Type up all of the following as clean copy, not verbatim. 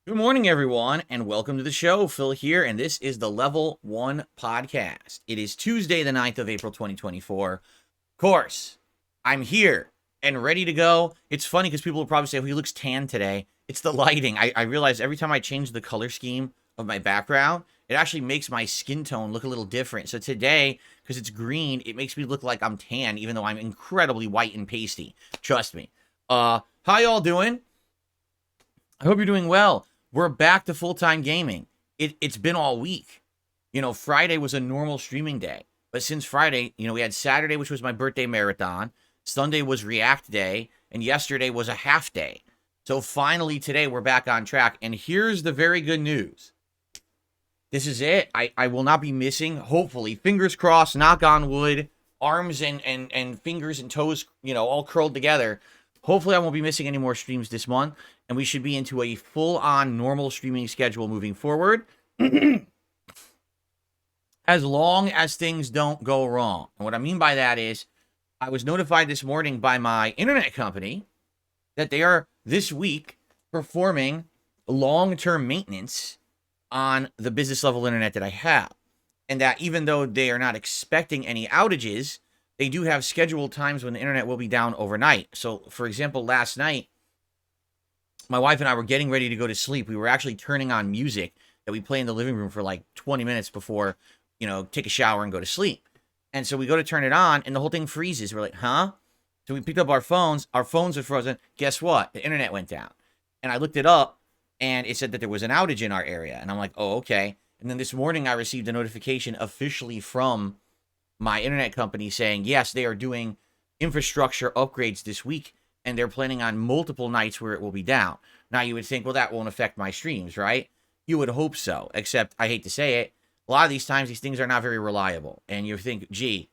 Good morning, everyone, and welcome to the show. Phil here, and this is the Level 1 podcast. It is Tuesday, the 9th of April, 2024. Of course, I'm here and ready to go. It's funny because people will probably say, well, he looks tan today. It's the lighting. I realize every time I change the color scheme of my background, it actually makes my skin tone look a little different. So today, because it's green, it makes me look like I'm tan, even though I'm incredibly white and pasty. Trust me. How y'all doing? I hope you're doing well. We're back to full-time gaming. It's been all week. Friday was a normal streaming day. But since Friday, we had Saturday, which was my birthday marathon. Sunday was React Day. And yesterday was a half day. So finally today, we're back on track. And here's the very good news. This is it. I will not be missing, hopefully. Fingers crossed, knock on wood, arms and fingers and toes, all curled together. Hopefully, I won't be missing any more streams this month, and we should be into a full-on normal streaming schedule moving forward, as long as things don't go wrong. And what I mean by that is, I was notified this morning by my internet company that they are, this week, performing long-term maintenance on the business-level internet that I have. And that even though they are not expecting any outages, they do have scheduled times when the internet will be down overnight. So, for example, last night, my wife and I were getting ready to go to sleep. We were actually turning on music that we play in the living room for like 20 minutes before, take a shower and go to sleep. And so we go to turn it on, and the whole thing freezes. We're like, huh? So we picked up our phones. Our phones are frozen. Guess what? The internet went down. And I looked it up, and it said that there was an outage in our area. And I'm like, oh, okay. And then this morning, I received a notification officially from my internet company saying, yes, they are doing infrastructure upgrades this week, and they're planning on multiple nights where it will be down. Now, you would think, well, that won't affect my streams, right? You would hope so, except, I hate to say it, a lot of these times, these things are not very reliable. And you think, gee,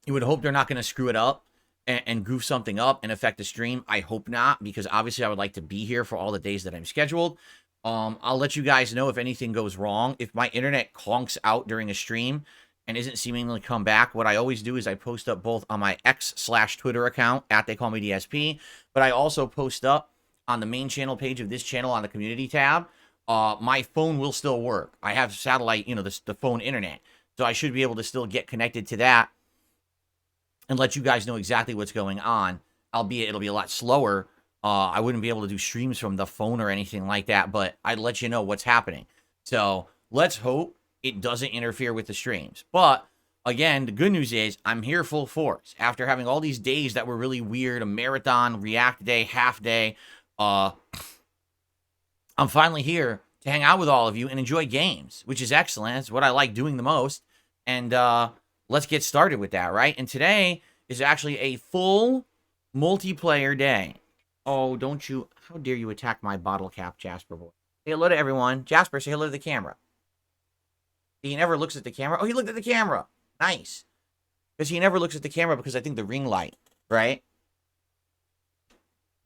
you would hope they're not going to screw it up and goof something up and affect the stream. I hope not, because obviously I would like to be here for all the days that I'm scheduled. I'll let you guys know if anything goes wrong. If my internet conks out during a stream and isn't seemingly come back, what I always do is I post up both on my X/Twitter account, They Call Me DSP, but I also post up on the main channel page of this channel on the community tab. My phone will still work. I have satellite, the phone internet, so I should be able to still get connected to that and let you guys know exactly what's going on, albeit it'll be a lot slower. I wouldn't be able to do streams from the phone or anything like that, but I'd let you know what's happening. So let's hope it doesn't interfere with the streams. But again, the good news is I'm here full force. After having all these days that were really weird, a marathon, React day, half day, I'm finally here to hang out with all of you and enjoy games, which is excellent. It's what I like doing the most. And let's get started with that, right? And today is actually a full multiplayer day. Oh, don't you, how dare you attack my bottle cap, Jasper boy. Say hello to everyone. Jasper, say hello to the camera. He never looks at the camera. Oh, he looked at the camera. Nice. Because he never looks at the camera because I think the ring light, right?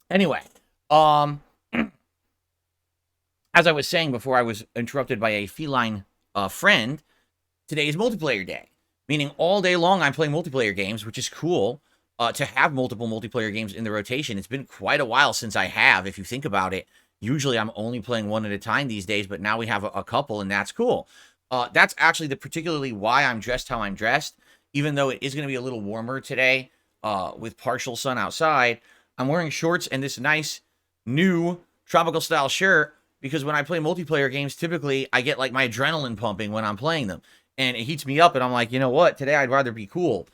Anyway, as I was saying before I was interrupted by a feline friend, today is multiplayer day. Meaning all day long I'm playing multiplayer games, which is cool. To have multiple multiplayer games in the rotation. It's been quite a while since I have, if you think about it. Usually I'm only playing one at a time these days, but now we have a couple, and that's cool. That's actually particularly why I'm dressed how I'm dressed, even though it is going to be a little warmer today with partial sun outside. I'm wearing shorts and this nice new tropical style shirt because when I play multiplayer games, typically I get like my adrenaline pumping when I'm playing them, and it heats me up, and I'm like, you know what? Today I'd rather be cool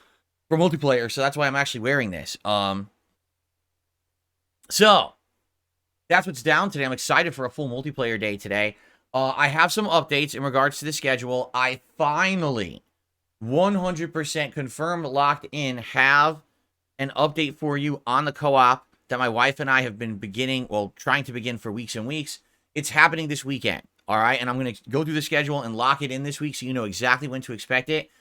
for multiplayer, so that's why I'm actually wearing this. So that's what's down today. I'm excited for a full multiplayer day today. I have some updates in regards to the schedule. I finally 100% confirmed, locked in, have an update for you on the co-op that my wife and I have been trying to begin for weeks and weeks. It's happening this weekend, all right? And I'm going to go through the schedule and lock it in this week so you know exactly when to expect it.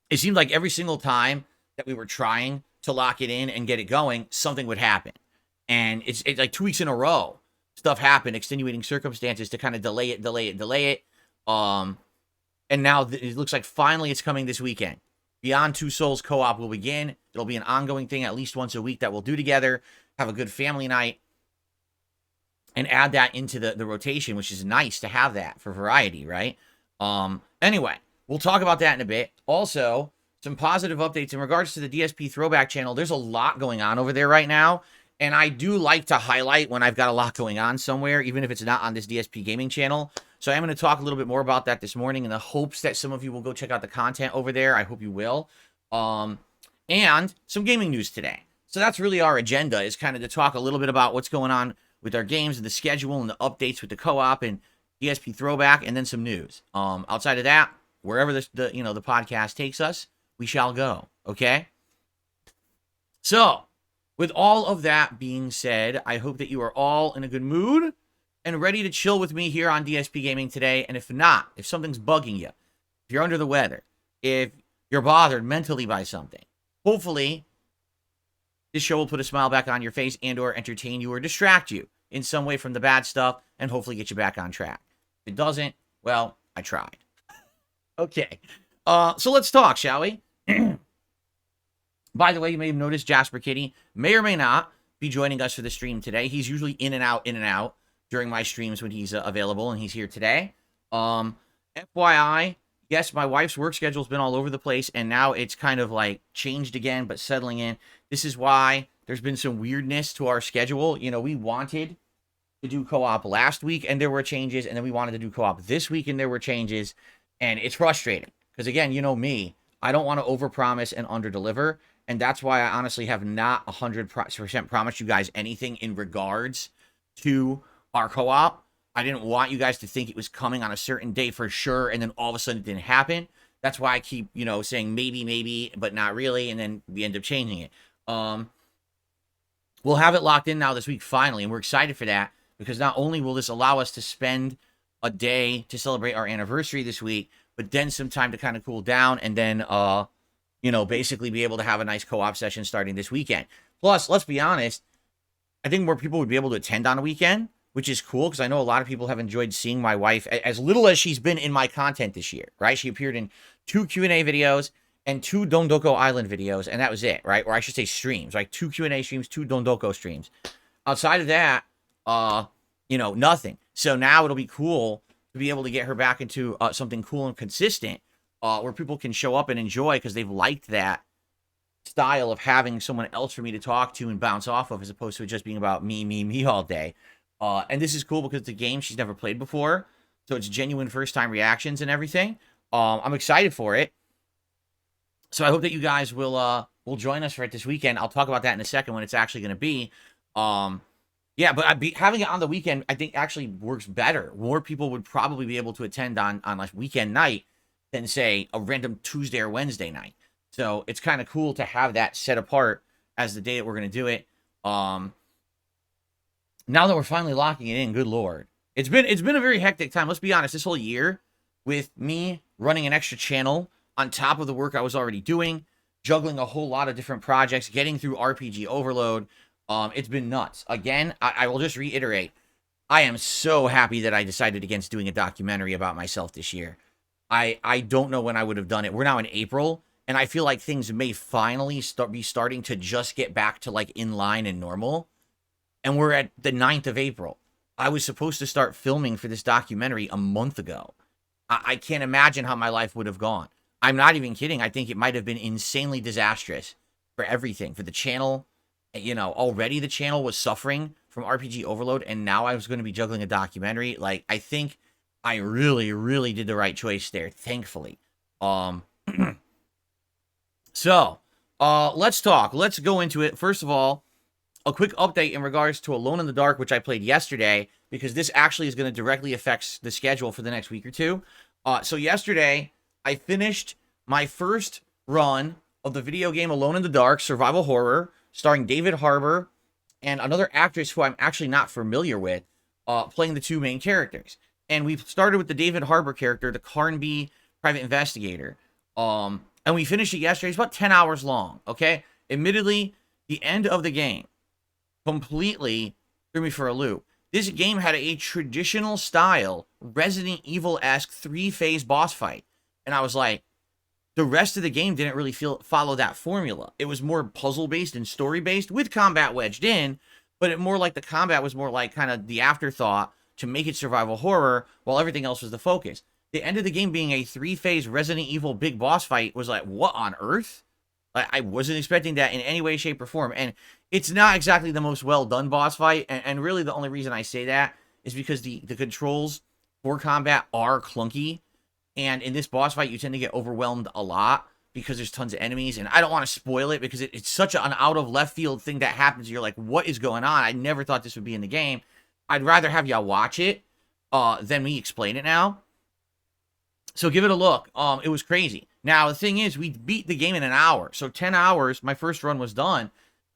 It seemed like every single time that we were trying to lock it in and get it going, something would happen. And it's like 2 weeks in a row, stuff happened, extenuating circumstances to kind of delay it. And now it looks like finally it's coming this weekend. Beyond Two Souls co-op will begin. It'll be an ongoing thing at least once a week that we'll do together, have a good family night. and add that into the rotation, which is nice to have that for variety, right? Anyway, we'll talk about that in a bit. Also, some positive updates in regards to the DSP Throwback Channel. There's a lot going on over there right now, and I do like to highlight when I've got a lot going on somewhere, even if it's not on this DSP Gaming channel. So I'm going to talk a little bit more about that this morning in the hopes that some of you will go check out the content over there. I hope you will. And some gaming news today. So that's really our agenda, is kind of to talk a little bit about what's going on with our games and the schedule and the updates with the co-op and DSP Throwback, and then some news. Outside of that, wherever the podcast takes us, we shall go. Okay. So, with all of that being said, I hope that you are all in a good mood and ready to chill with me here on DSP Gaming today. And if not, if something's bugging you, if you're under the weather, if you're bothered mentally by something, hopefully this show will put a smile back on your face and or entertain you or distract you in some way from the bad stuff and hopefully get you back on track. If it doesn't, well, I tried. Okay. So let's talk, shall we? By the way, you may have noticed Jasper Kitty may or may not be joining us for the stream today. He's usually in and out during my streams when he's available, and he's here today. FYI, yes, my wife's work schedule's been all over the place, and now it's kind of like changed again, but settling in. This is why there's been some weirdness to our schedule. You know, we wanted to do co-op last week, and there were changes, and then we wanted to do co-op this week, and there were changes, and it's frustrating. Because, again, you know me, I don't want to overpromise and underdeliver, and that's why I honestly have not 100% promised you guys anything in regards to our co-op. I didn't want you guys to think it was coming on a certain day for sure, and then all of a sudden it didn't happen. That's why I keep, saying maybe, but not really, and then we end up changing it. We'll have it locked in now this week, finally, and we're excited for that, because not only will this allow us to spend a day to celebrate our anniversary this week, but then some time to kind of cool down, and then, basically be able to have a nice co-op session starting this weekend. Plus, let's be honest, I think more people would be able to attend on a weekend, which is cool, because I know a lot of people have enjoyed seeing my wife, as little as she's been in my content this year, right? She appeared in 2 Q&A videos and 2 Dondoko Island videos, and that was it, right? Or I should say streams, right? 2 Q&A streams, 2 Dondoko streams. Outside of that, nothing. So now it'll be cool to be able to get her back into something cool and consistent, where people can show up and enjoy, because they've liked that style of having someone else for me to talk to and bounce off of, as opposed to it just being about me all day. And this is cool because it's a game she's never played before, so it's genuine first-time reactions and everything. I'm excited for it. So I hope that you guys will join us for it this weekend. I'll talk about that in a second when it's actually going to be. Yeah, but having it on the weekend, I think, actually works better. More people would probably be able to attend on like weekend night than, say, a random Tuesday or Wednesday night. So it's kind of cool to have that set apart as the day that we're going to do it. Now that we're finally locking it in, good Lord. It's been a very hectic time. Let's be honest, this whole year, with me running an extra channel on top of the work I was already doing, juggling a whole lot of different projects, getting through RPG Overload, it's been nuts. Again, I will just reiterate, I am so happy that I decided against doing a documentary about myself this year. I don't know when I would have done it. We're now in April, and I feel like things may finally be starting to just get back to like in line and normal. And we're at the 9th of April. I was supposed to start filming for this documentary a month ago. I can't imagine how my life would have gone. I'm not even kidding. I think it might have been insanely disastrous for everything, for the channel. Already the channel was suffering from RPG Overload, and now I was going to be juggling a documentary. Like, I think I really, really did the right choice there, thankfully. So, let's talk. Let's go into it. First of all, a quick update in regards to Alone in the Dark, which I played yesterday, because this actually is going to directly affect the schedule for the next week or two. So yesterday, I finished my first run of the video game Alone in the Dark, survival horror, starring David Harbour and another actress who I'm actually not familiar with, playing the 2 main characters. And we started with the David Harbour character, the Carnby private investigator. And we finished it yesterday. It's about 10 hours long, okay? Admittedly, the end of the game completely threw me for a loop. This game had a traditional style, Resident Evil-esque 3-phase boss fight. And I was like, the rest of the game didn't really follow that formula. It was more puzzle-based and story-based with combat wedged in, but it more like the combat was more like kind of the afterthought to make it survival horror while everything else was the focus. The end of the game being a 3-phase Resident Evil big boss fight was like, what on earth? Like, I wasn't expecting that in any way, shape, or form. And it's not exactly the most well-done boss fight. And really the only reason I say that is because the controls for combat are clunky. And in this boss fight, you tend to get overwhelmed a lot because there's tons of enemies. And I don't want to spoil it because it's such an out-of-left-field thing that happens. You're like, what is going on? I never thought this would be in the game. I'd rather have y'all watch it than me explain it now. So give it a look. It was crazy. Now, the thing is, we beat the game in an hour. So 10 hours, my first run was done.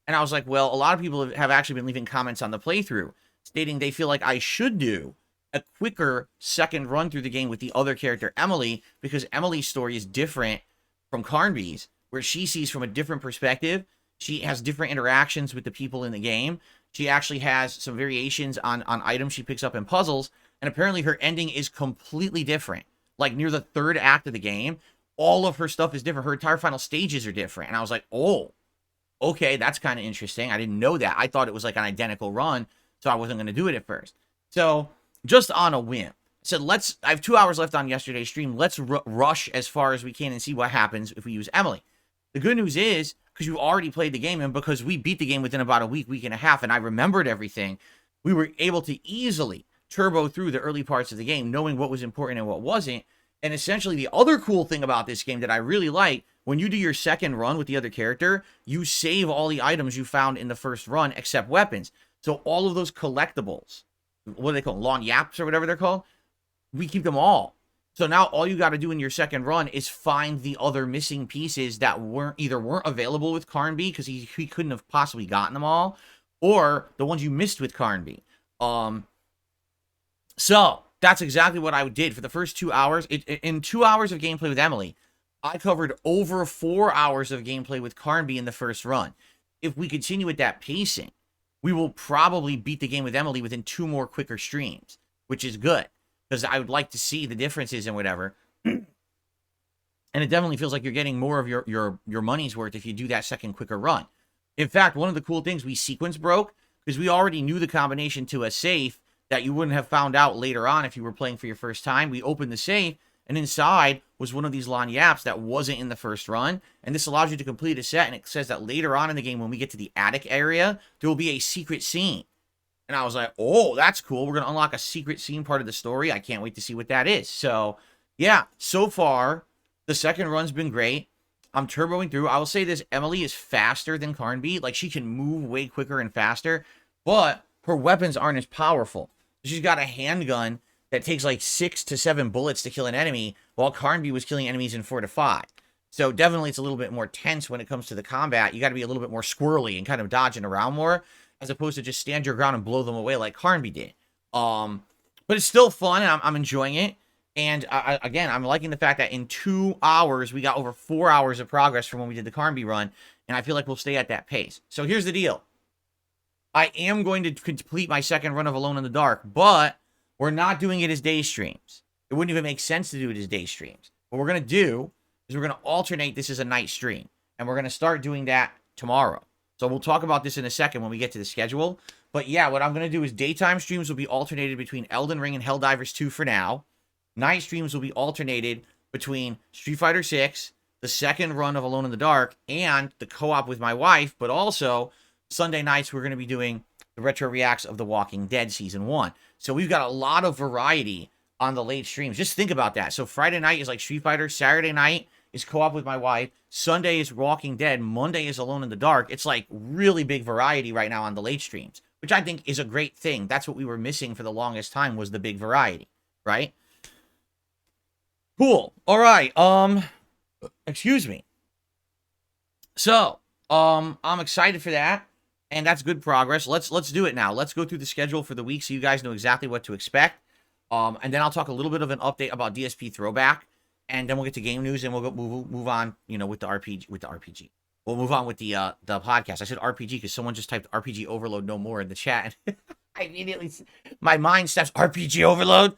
And I was like, well, a lot of people have actually been leaving comments on the playthrough stating they feel like I should do a quicker second run through the game with the other character, Emily, because Emily's story is different from Carnby's, where she sees from a different perspective. She has different interactions with the people in the game. She actually has some variations on items she picks up in puzzles. And apparently her ending is completely different. Like near the third act of the game, all of her stuff is different. Her entire final stages are different. And I was like, oh, okay, that's kind of interesting. I didn't know that. I thought it was like an identical run, so I wasn't going to do it at first. So just on a whim, I said, I have 2 hours left on yesterday's stream. Let's rush as far as we can and see what happens if we use Emily. The good news is, because you already played the game and because we beat the game within about a week and a half, and I remembered everything, we were able to easily turbo through the early parts of the game, knowing what was important and what wasn't. And essentially the other cool thing about this game that I really like, when you do your second run with the other character, you save all the items you found in the first run except weapons. So all of those collectibles, what do they call, long yaps or whatever they're called, we keep them all. So now all you got to do in your second run is find the other missing pieces that weren't available with Carnby, because he couldn't have possibly gotten them all, or the ones you missed with Carnby. So that's exactly what I did for the first 2 hours. In 2 hours of gameplay with Emily, I covered over 4 hours of gameplay with Carnby in the first run. If we continue at that pacing, we will probably beat the game with Emily within 2 more quicker streams, which is good, because I would like to see the differences and whatever. And it definitely feels like you're getting more of your money's worth if you do that second quicker run. In fact, one of the cool things, we sequence broke, because we already knew the combination to a safe that you wouldn't have found out later on if you were playing for your first time. We opened the safe, and inside was one of these lagniappes that wasn't in the first run. And this allows you to complete a set, and it says that later on in the game, when we get to the attic area, there will be a secret scene. And I was like, oh, that's cool. We're going to unlock a secret scene part of the story. I can't wait to see what that is. So, yeah, so far, the second run's been great. I'm turboing through. I will say this, Emily is faster than Carnby. Like, she can move way quicker and faster, but her weapons aren't as powerful. She's got a handgun that takes like 6 to 7 bullets to kill an enemy, while Carnby was killing enemies in 4 to 5. So definitely it's a little bit more tense when it comes to the combat. You got to be a little bit more squirrely and kind of dodging around more, as opposed to just stand your ground and blow them away like Carnby did. But it's still fun, and I'm enjoying it. And again, I'm liking the fact that in 2 hours, we got over 4 hours of progress from when we did the Carnby run, and I feel like we'll stay at that pace. So here's the deal. I am going to complete my second run of Alone in the Dark, but we're not doing it as day streams. It wouldn't even make sense to do it as day streams. What we're going to do is we're going to alternate this as a night stream, and we're going to start doing that tomorrow. So we'll talk about this in a second when we get to the schedule. But yeah, what I'm going to do is daytime streams will be alternated between Elden Ring and Helldivers 2 for now. Night streams will be alternated between Street Fighter 6, the second run of Alone in the Dark, and the co-op with my wife, but also Sunday nights, we're going to be doing the retro reacts of The Walking Dead Season 1. So we've got a lot of variety on the late streams. Just think about that. So Friday night is like Street Fighter. Saturday night is co-op with my wife. Sunday is Walking Dead. Monday is Alone in the Dark. It's like really big variety right now on the late streams, which I think is a great thing. That's what we were missing for the longest time, was the big variety, right? Cool. All right. Excuse me. So, I'm excited for that. And that's good progress. Let's do it now. Let's go through the schedule for the week so you guys know exactly what to expect. And then I'll talk a little bit of an update about DSP Throwback, and then we'll get to game news, and we'll move on, you know, with the RPG. We'll move on with the podcast. I said RPG because someone just typed RPG Overload no more in the chat. I immediately, my mind steps RPG Overload.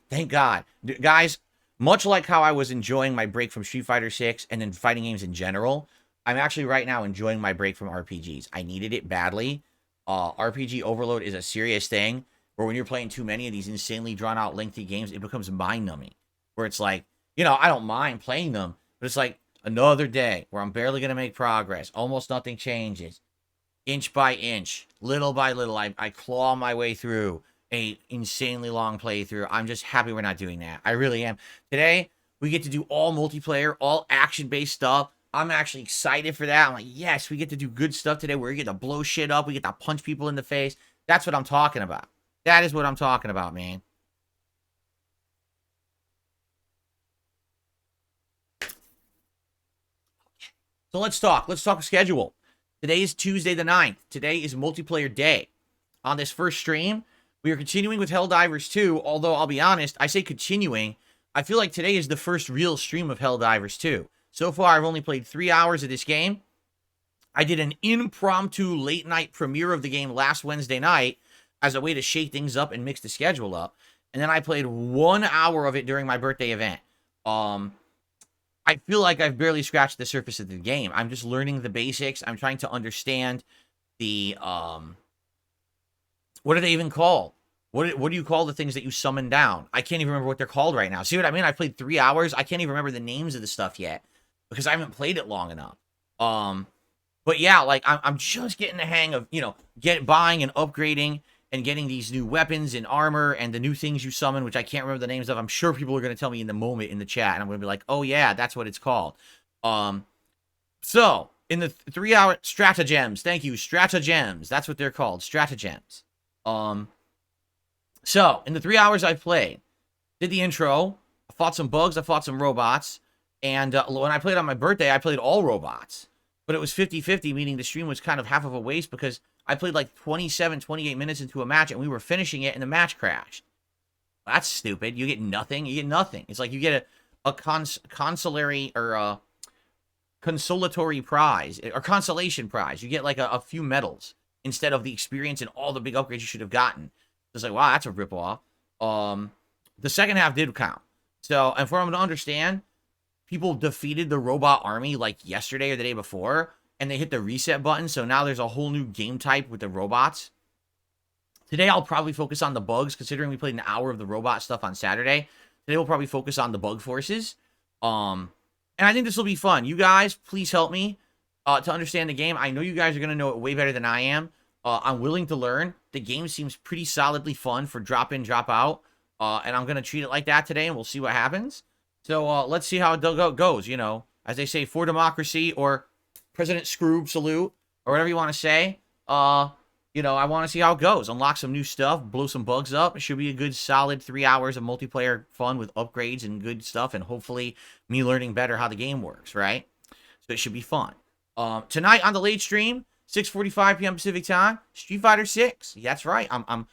Thank God. Guys, much like how I was enjoying my break from Street Fighter 6 and then fighting games in general, I'm actually right now enjoying my break from RPGs. I needed it badly. RPG overload is a serious thing. Where when you're playing too many of these insanely drawn out, lengthy games, it becomes mind numbing. Where it's like, I don't mind playing them, but it's like another day where I'm barely gonna make progress. Almost nothing changes. Inch by inch, little by little, I claw my way through a insanely long playthrough. I'm just happy we're not doing that. I really am. Today, we get to do all multiplayer, all action-based stuff. I'm actually excited for that. I'm like, yes, we get to do good stuff today where we get to blow shit up. We get to punch people in the face. That's what I'm talking about. That is what I'm talking about, man. So let's talk. Let's talk schedule. Today is Tuesday the 9th. Today is multiplayer day. On this first stream, we are continuing with Helldivers 2, although I'll be honest, I say continuing. I feel like today is the first real stream of Helldivers 2. So far, I've only played 3 hours of this game. I did an impromptu late night premiere of the game last Wednesday night as a way to shake things up and mix the schedule up. And then I played 1 hour of it during my birthday event. I feel like I've barely scratched the surface of the game. I'm just learning the basics. I'm trying to understand the, what are they even called? What do you call the things that you summon down? I can't even remember what they're called right now. See what I mean? I played 3 hours. I can't even remember the names of the stuff yet because I haven't played it long enough. But yeah, like I'm just getting the hang of, buying and upgrading and getting these new weapons and armor and the new things you summon, which I can't remember the names of. I'm sure people are going to tell me in the moment in the chat, and I'm going to be like, oh yeah, that's what it's called. So, in the 3 hour stratagems, thank you, stratagems, that's what they're called, stratagems. So, in the 3 hours I've played, did the intro, I fought some bugs, I fought some robots, and when I played on my birthday, I played all robots. But it was 50-50, meaning the stream was kind of half of a waste because I played like 27, 28 minutes into a match and we were finishing it and the match crashed. That's stupid. You get nothing. You get nothing. It's like you get a consolatory or a consolatory prize or consolation prize. You get like a few medals instead of the experience and all the big upgrades you should have gotten. It's like, wow, that's a ripoff. The second half did count. So, and for them to understand, people defeated the robot army like yesterday or the day before, and they hit the reset button, so now there's a whole new game type with the robots. Today, I'll probably focus on the bugs, considering we played an hour of the robot stuff on Saturday. Today, we'll probably focus on the bug forces. And I think this will be fun. You guys, please help me to understand the game. I know you guys are going to know it way better than I am. I'm willing to learn. The game seems pretty solidly fun for drop in, drop out. And I'm going to treat it like that today, and we'll see what happens. So let's see how it goes, as they say, for democracy, or President Scrooge salute, or whatever you want to say. I want to see how it goes. Unlock some new stuff, blow some bugs up. It should be a good, solid 3 hours of multiplayer fun with upgrades and good stuff, and hopefully me learning better how the game works, right? So it should be fun. Tonight on the late stream, 6:45 p.m. Pacific time, Street Fighter 6. That's right. I'm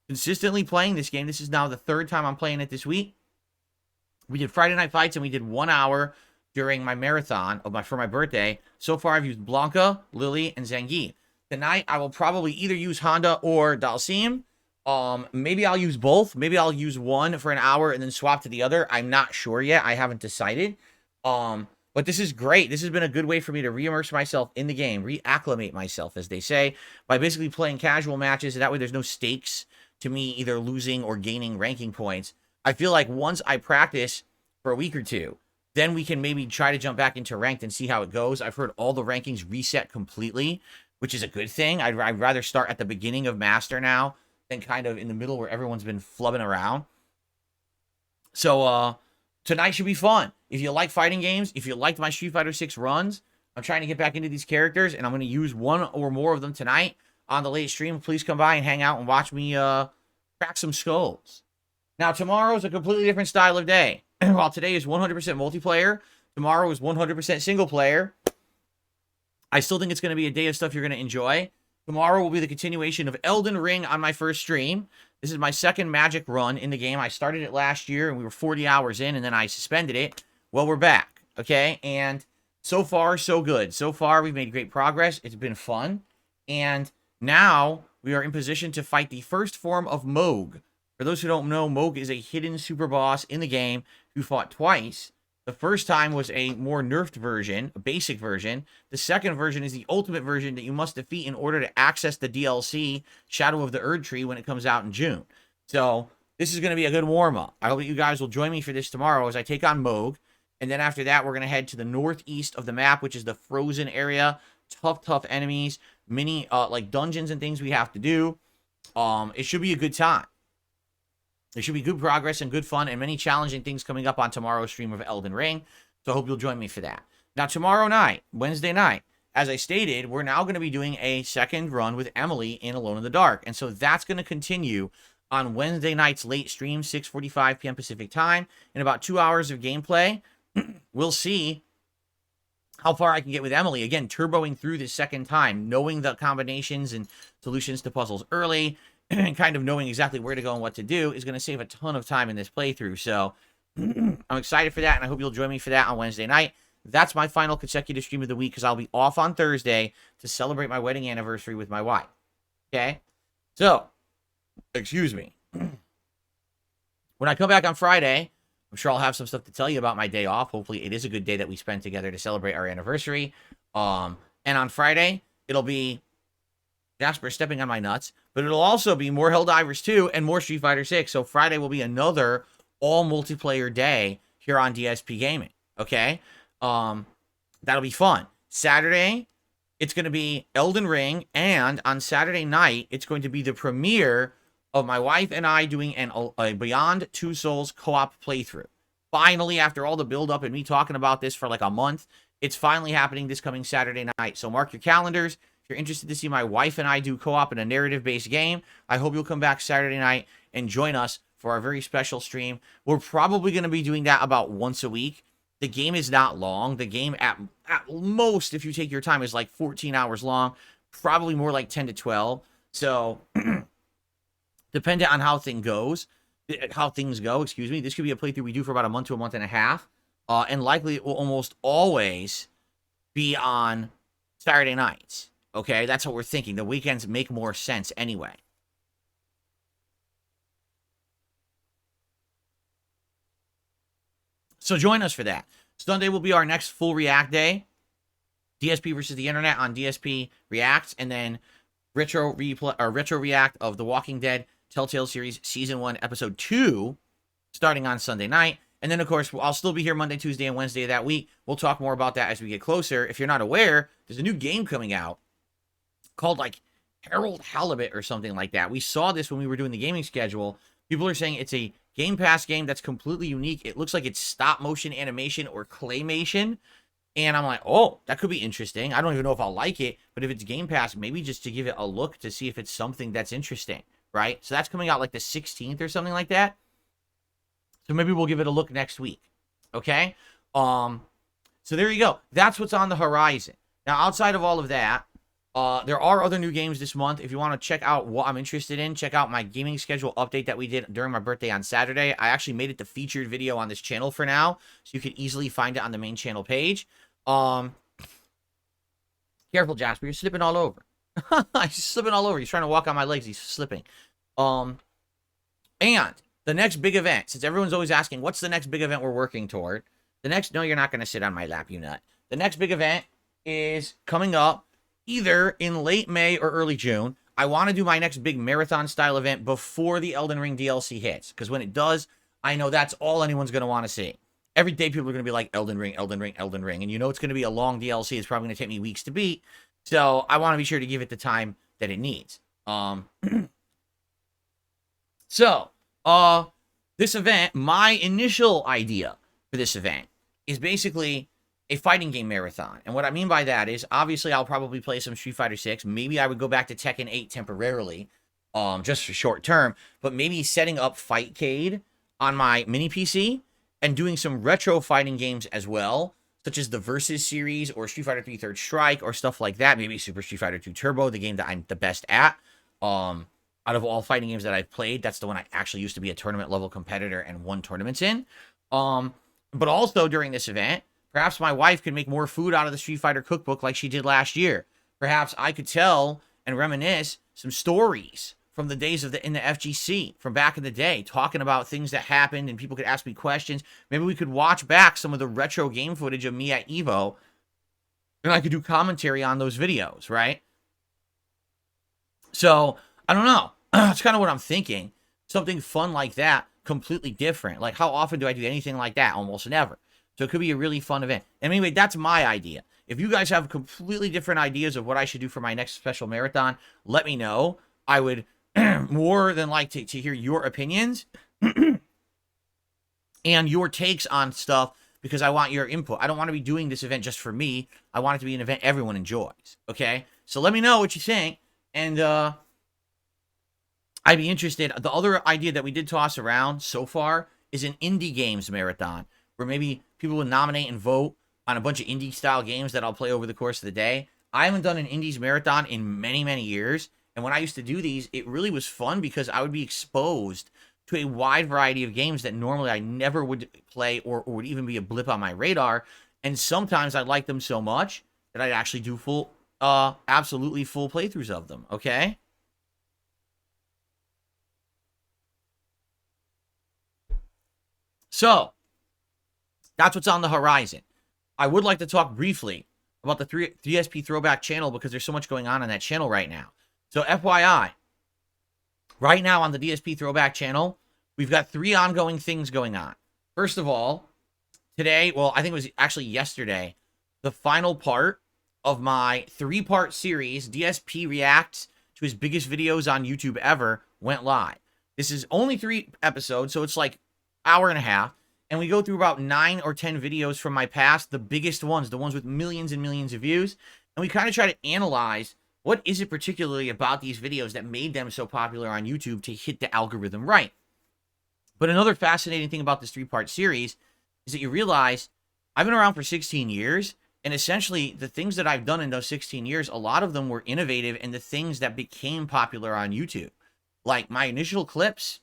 consistently playing this game. This is now the third time I'm playing it this week. We did Friday Night Fights, and we did 1 hour during my marathon for my birthday. So far, I've used Blanca, Lily, and Zangief. Tonight, I will probably either use Honda or Dalsim. Maybe I'll use both. Maybe I'll use one for an hour and then swap to the other. I'm not sure yet. I haven't decided. But this is great. This has been a good way for me to re-immerse myself in the game, reacclimate myself, as they say, by basically playing casual matches. That way, there's no stakes to me either losing or gaining ranking points. I feel like once I practice for a week or two, then we can maybe try to jump back into ranked and see how it goes. I've heard all the rankings reset completely, which is a good thing. I'd rather start at the beginning of Master now than kind of in the middle where everyone's been flubbing around. So, tonight should be fun. If you like fighting games, if you liked my Street Fighter 6 runs, I'm trying to get back into these characters, and I'm going to use one or more of them tonight on the late stream. Please come by and hang out and watch me crack some skulls. Now, tomorrow is a completely different style of day. While today is 100% multiplayer, tomorrow is 100% single player. I still think it's going to be a day of stuff you're going to enjoy. Tomorrow will be the continuation of Elden Ring on my first stream. This is my second Magic run in the game. I started it last year, and we were 40 hours in, and then I suspended it. Well, we're back, okay? And so far, so good. So far, we've made great progress. It's been fun. And now we are in position to fight the first form of Moog. For those who don't know, Moog is a hidden super boss in the game who fought twice The first time was a more nerfed version, a basic version. The second version is the ultimate version that you must defeat in order to access the DLC Shadow of the Erd Tree when it comes out in June. So this is going to be a good warm-up. I hope that you guys will join me for this tomorrow as I take on Moog. And then after that, we're going to head to the northeast of the map, which is the frozen area. Tough enemies, mini like dungeons and things we have to do. It should be a good time. There should be good progress and good fun and many challenging things coming up on tomorrow's stream of Elden Ring. So I hope you'll join me for that. Now, tomorrow night, Wednesday night, as I stated, we're now going to be doing a second run with Emily in Alone in the Dark. And so that's going to continue on Wednesday night's late stream, 6:45 p.m. Pacific time. In about 2 hours of gameplay, we'll see how far I can get with Emily. Again, turboing through this second time, knowing the combinations and solutions to puzzles early, and kind of knowing exactly where to go and what to do is going to save a ton of time in this playthrough. So I'm excited for that, and I hope you'll join me for that on Wednesday night. That's my final consecutive stream of the week because I'll be off on Thursday to celebrate my wedding anniversary with my wife. Okay? So, excuse me. When I come back on Friday, I'm sure I'll have some stuff to tell you about my day off. Hopefully it is a good day that we spend together to celebrate our anniversary. And on Friday, it'll be Jasper stepping on my nuts, but it'll also be more Helldivers 2 and more Street Fighter 6. So Friday will be another all multiplayer day here on DSP Gaming. Okay? That'll be fun. Saturday, it's going to be Elden Ring, and on Saturday night, it's going to be the premiere of my wife and I doing a Beyond Two Souls co-op playthrough. Finally, after all the build-up and me talking about this for like a month, it's finally happening this coming Saturday night. So mark your calendars. If you're interested to see my wife and I do co-op in a narrative-based game, I hope you'll come back Saturday night and join us for our very special stream. We're probably going to be doing that about once a week. The game is not long. The game at most, if you take your time, is like 14 hours long. Probably more like 10 to 12. So, dependent on how things go, excuse me, this could be a playthrough we do for about a month to a month and a half. And likely it will almost always be on Saturday nights. Okay, that's what we're thinking. The weekends make more sense anyway. So join us for that. Sunday will be our next full React day. DSP versus the Internet on DSP Reacts, and then retro React of The Walking Dead Telltale Series Season 1, Episode 2, starting on Sunday night. And then, of course, I'll still be here Monday, Tuesday, and Wednesday of that week. We'll talk more about that as we get closer. If you're not aware, there's a new game coming out called, like, Harold Halibut or something like that. We saw this when we were doing the gaming schedule. People are saying it's a Game Pass game that's completely unique. It looks like it's stop-motion animation or claymation. And I'm like, oh, that could be interesting. I don't even know if I'll like it. But if it's Game Pass, maybe just to give it a look to see if it's something that's interesting, right? So that's coming out like the 16th or something like that. So maybe we'll give it a look next week, okay? So there you go. That's what's on the horizon. Now, outside of all of that, there are other new games this month. If you want to check out what I'm interested in, check out my gaming schedule update that we did during my birthday on Saturday. I actually made it the featured video on this channel for now, so you can easily find it on the main channel page. Careful, Jasper. You're slipping all over. He's slipping all over. He's trying to walk on my legs. He's slipping. And the next big event, since everyone's always asking, what's the next big event we're working toward? No, you're not going to sit on my lap, you nut. The next big event is coming up either in late May or early June. I want to do my next big marathon-style event before the Elden Ring DLC hits, because when it does, I know that's all anyone's going to want to see. Every day people are going to be like, Elden Ring, Elden Ring, Elden Ring. And you know it's going to be a long DLC. It's probably going to take me weeks to beat. So I want to be sure to give it the time that it needs. This event, my initial idea for this event is basically a fighting game marathon. And what I mean by that is, obviously, I'll probably play some Street Fighter 6. Maybe I would go back to Tekken 8 temporarily, just for short term. But maybe setting up Fightcade on my mini PC and doing some retro fighting games as well, such as the Versus series or Street Fighter 3 Third Strike or stuff like that. Maybe Super Street Fighter 2 Turbo, the game that I'm the best at. Out of all fighting games that I've played, that's the one I actually used to be a tournament-level competitor and won tournaments in. But also during this event, perhaps my wife could make more food out of the Street Fighter cookbook like she did last year. Perhaps I could tell and reminisce some stories from the days of in the FGC from back in the day, talking about things that happened and people could ask me questions. Maybe we could watch back some of the retro game footage of me at Evo, and I could do commentary on those videos, right? So, I don't know. That's kind of what I'm thinking. Something fun like that, completely different. Like, how often do I do anything like that? Almost never. So it could be a really fun event. And anyway, that's my idea. If you guys have completely different ideas of what I should do for my next special marathon, let me know. I would more than like to hear your opinions and your takes on stuff, because I want your input. I don't want to be doing this event just for me. I want it to be an event everyone enjoys, okay? So let me know what you think, and I'd be interested. The other idea that we did toss around so far is an indie games marathon, where maybe people would nominate and vote on a bunch of indie-style games that I'll play over the course of the day. I haven't done an indies marathon in many, many years, and when I used to do these, it really was fun because I would be exposed to a wide variety of games that normally I never would play or would even be a blip on my radar, and sometimes I like them so much that I'd actually do absolutely full playthroughs of them, okay? So, that's what's on the horizon. I would like to talk briefly about the DSP Throwback Channel because there's so much going on that channel right now. So, FYI, right now on the DSP Throwback Channel, we've got 3 ongoing things going on. First of all, today, well, I think it was actually yesterday, the final part of my 3-part series, DSP Reacts to his biggest videos on YouTube ever, went live. This is only 3 episodes, so it's like hour and a half, and we go through about 9 or 10 videos from my past, the biggest ones, the ones with millions and millions of views, and we kind of try to analyze what is it particularly about these videos that made them so popular on YouTube to hit the algorithm right. But another fascinating thing about this 3-part series is that you realize I've been around for 16 years, and essentially the things that I've done in those 16 years, a lot of them were innovative in the things that became popular on YouTube. Like my initial clips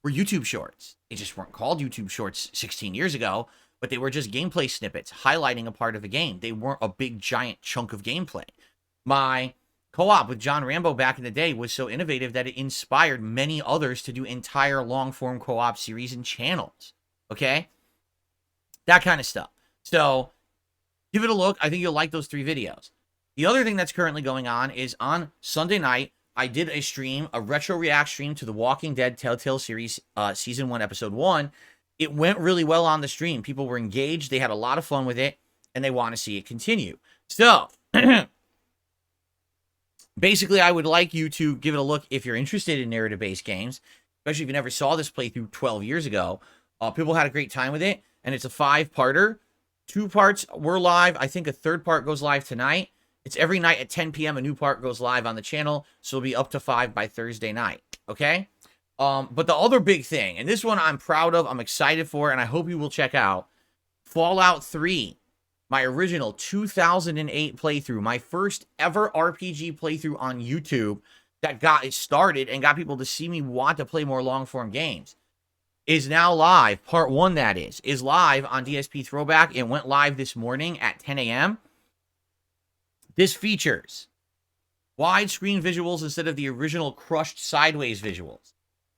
were YouTube shorts. They just weren't called YouTube shorts 16 years ago, but they were just gameplay snippets highlighting a part of a game. They weren't a big giant chunk of gameplay. My co-op with John Rambo back in the day was so innovative that it inspired many others to do entire long-form co-op series and channels. Okay? That kind of stuff. So, give it a look. I think you'll like those 3 videos. The other thing that's currently going on is on Sunday night, I did a stream, a retro react stream to the Walking Dead Telltale series, Season 1, Episode 1. It went really well on the stream. People were engaged. They had a lot of fun with it, and they want to see it continue. So, basically, I would like you to give it a look if you're interested in narrative-based games, especially if you never saw this playthrough 12 years ago. People had a great time with it, and it's a 5-parter. 2 parts were live. I think a 3rd part goes live tonight. It's every night at 10 p.m. a new part goes live on the channel, so it'll be up to 5 by Thursday night, okay? But the other big thing, and this one I'm proud of, I'm excited for, and I hope you will check out, Fallout 3. My original 2008 playthrough, my first ever RPG playthrough on YouTube that got it started and got people to see me want to play more long-form games, is now live. Part 1, that is live on DSP Throwback. It went live this morning at 10 a.m. This features widescreen visuals instead of the original crushed sideways visuals,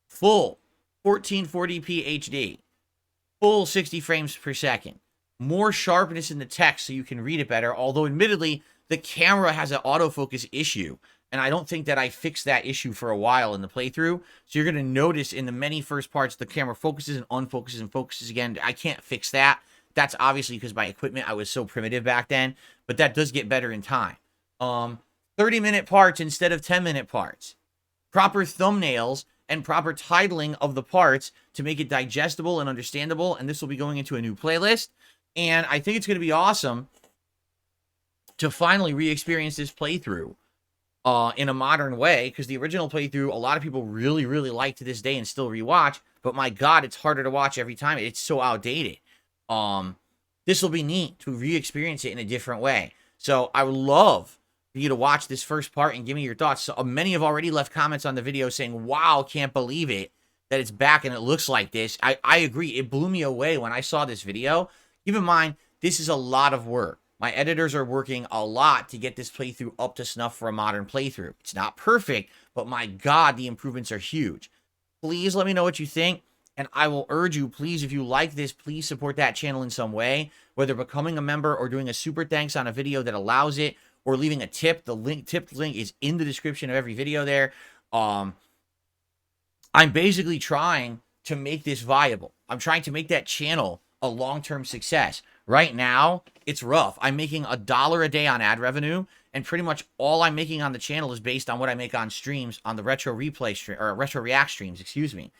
full 1440p HD, full 60 frames per second, more sharpness in the text so you can read it better, although admittedly the camera has an autofocus issue, and I don't think that I fixed that issue for a while in the playthrough. So you're going to notice in the many first parts the camera focuses and unfocuses and focuses again. I can't fix that. That's obviously because my equipment, I was so primitive back then, but that does get better in time. 30-minute parts instead of 10-minute parts. Proper thumbnails and proper titling of the parts to make it digestible and understandable, and this will be going into a new playlist. And I think it's going to be awesome to finally re-experience this playthrough in a modern way, because the original playthrough, a lot of people really, really like to this day and still rewatch, but my God, it's harder to watch every time. It's so outdated. This will be neat to re-experience it in a different way. So I would love for you to watch this first part and give me your thoughts. So, many have already left comments on the video saying, wow, can't believe it, that it's back and it looks like this. I agree. It blew me away when I saw this video. Keep in mind, this is a lot of work. My editors are working a lot to get this playthrough up to snuff for a modern playthrough. It's not perfect, but my God, the improvements are huge. Please let me know what you think. And I will urge you, please, if you like this, please support that channel in some way, whether becoming a member or doing a super thanks on a video that allows it, or leaving a tip. The tip link is in the description of every video there. I'm basically trying to make this viable. I'm trying to make that channel a long-term success. Right now, it's rough. I'm making $1 a day on ad revenue, and pretty much all I'm making on the channel is based on what I make on streams, on the retro replay stream, or retro react streams, excuse me.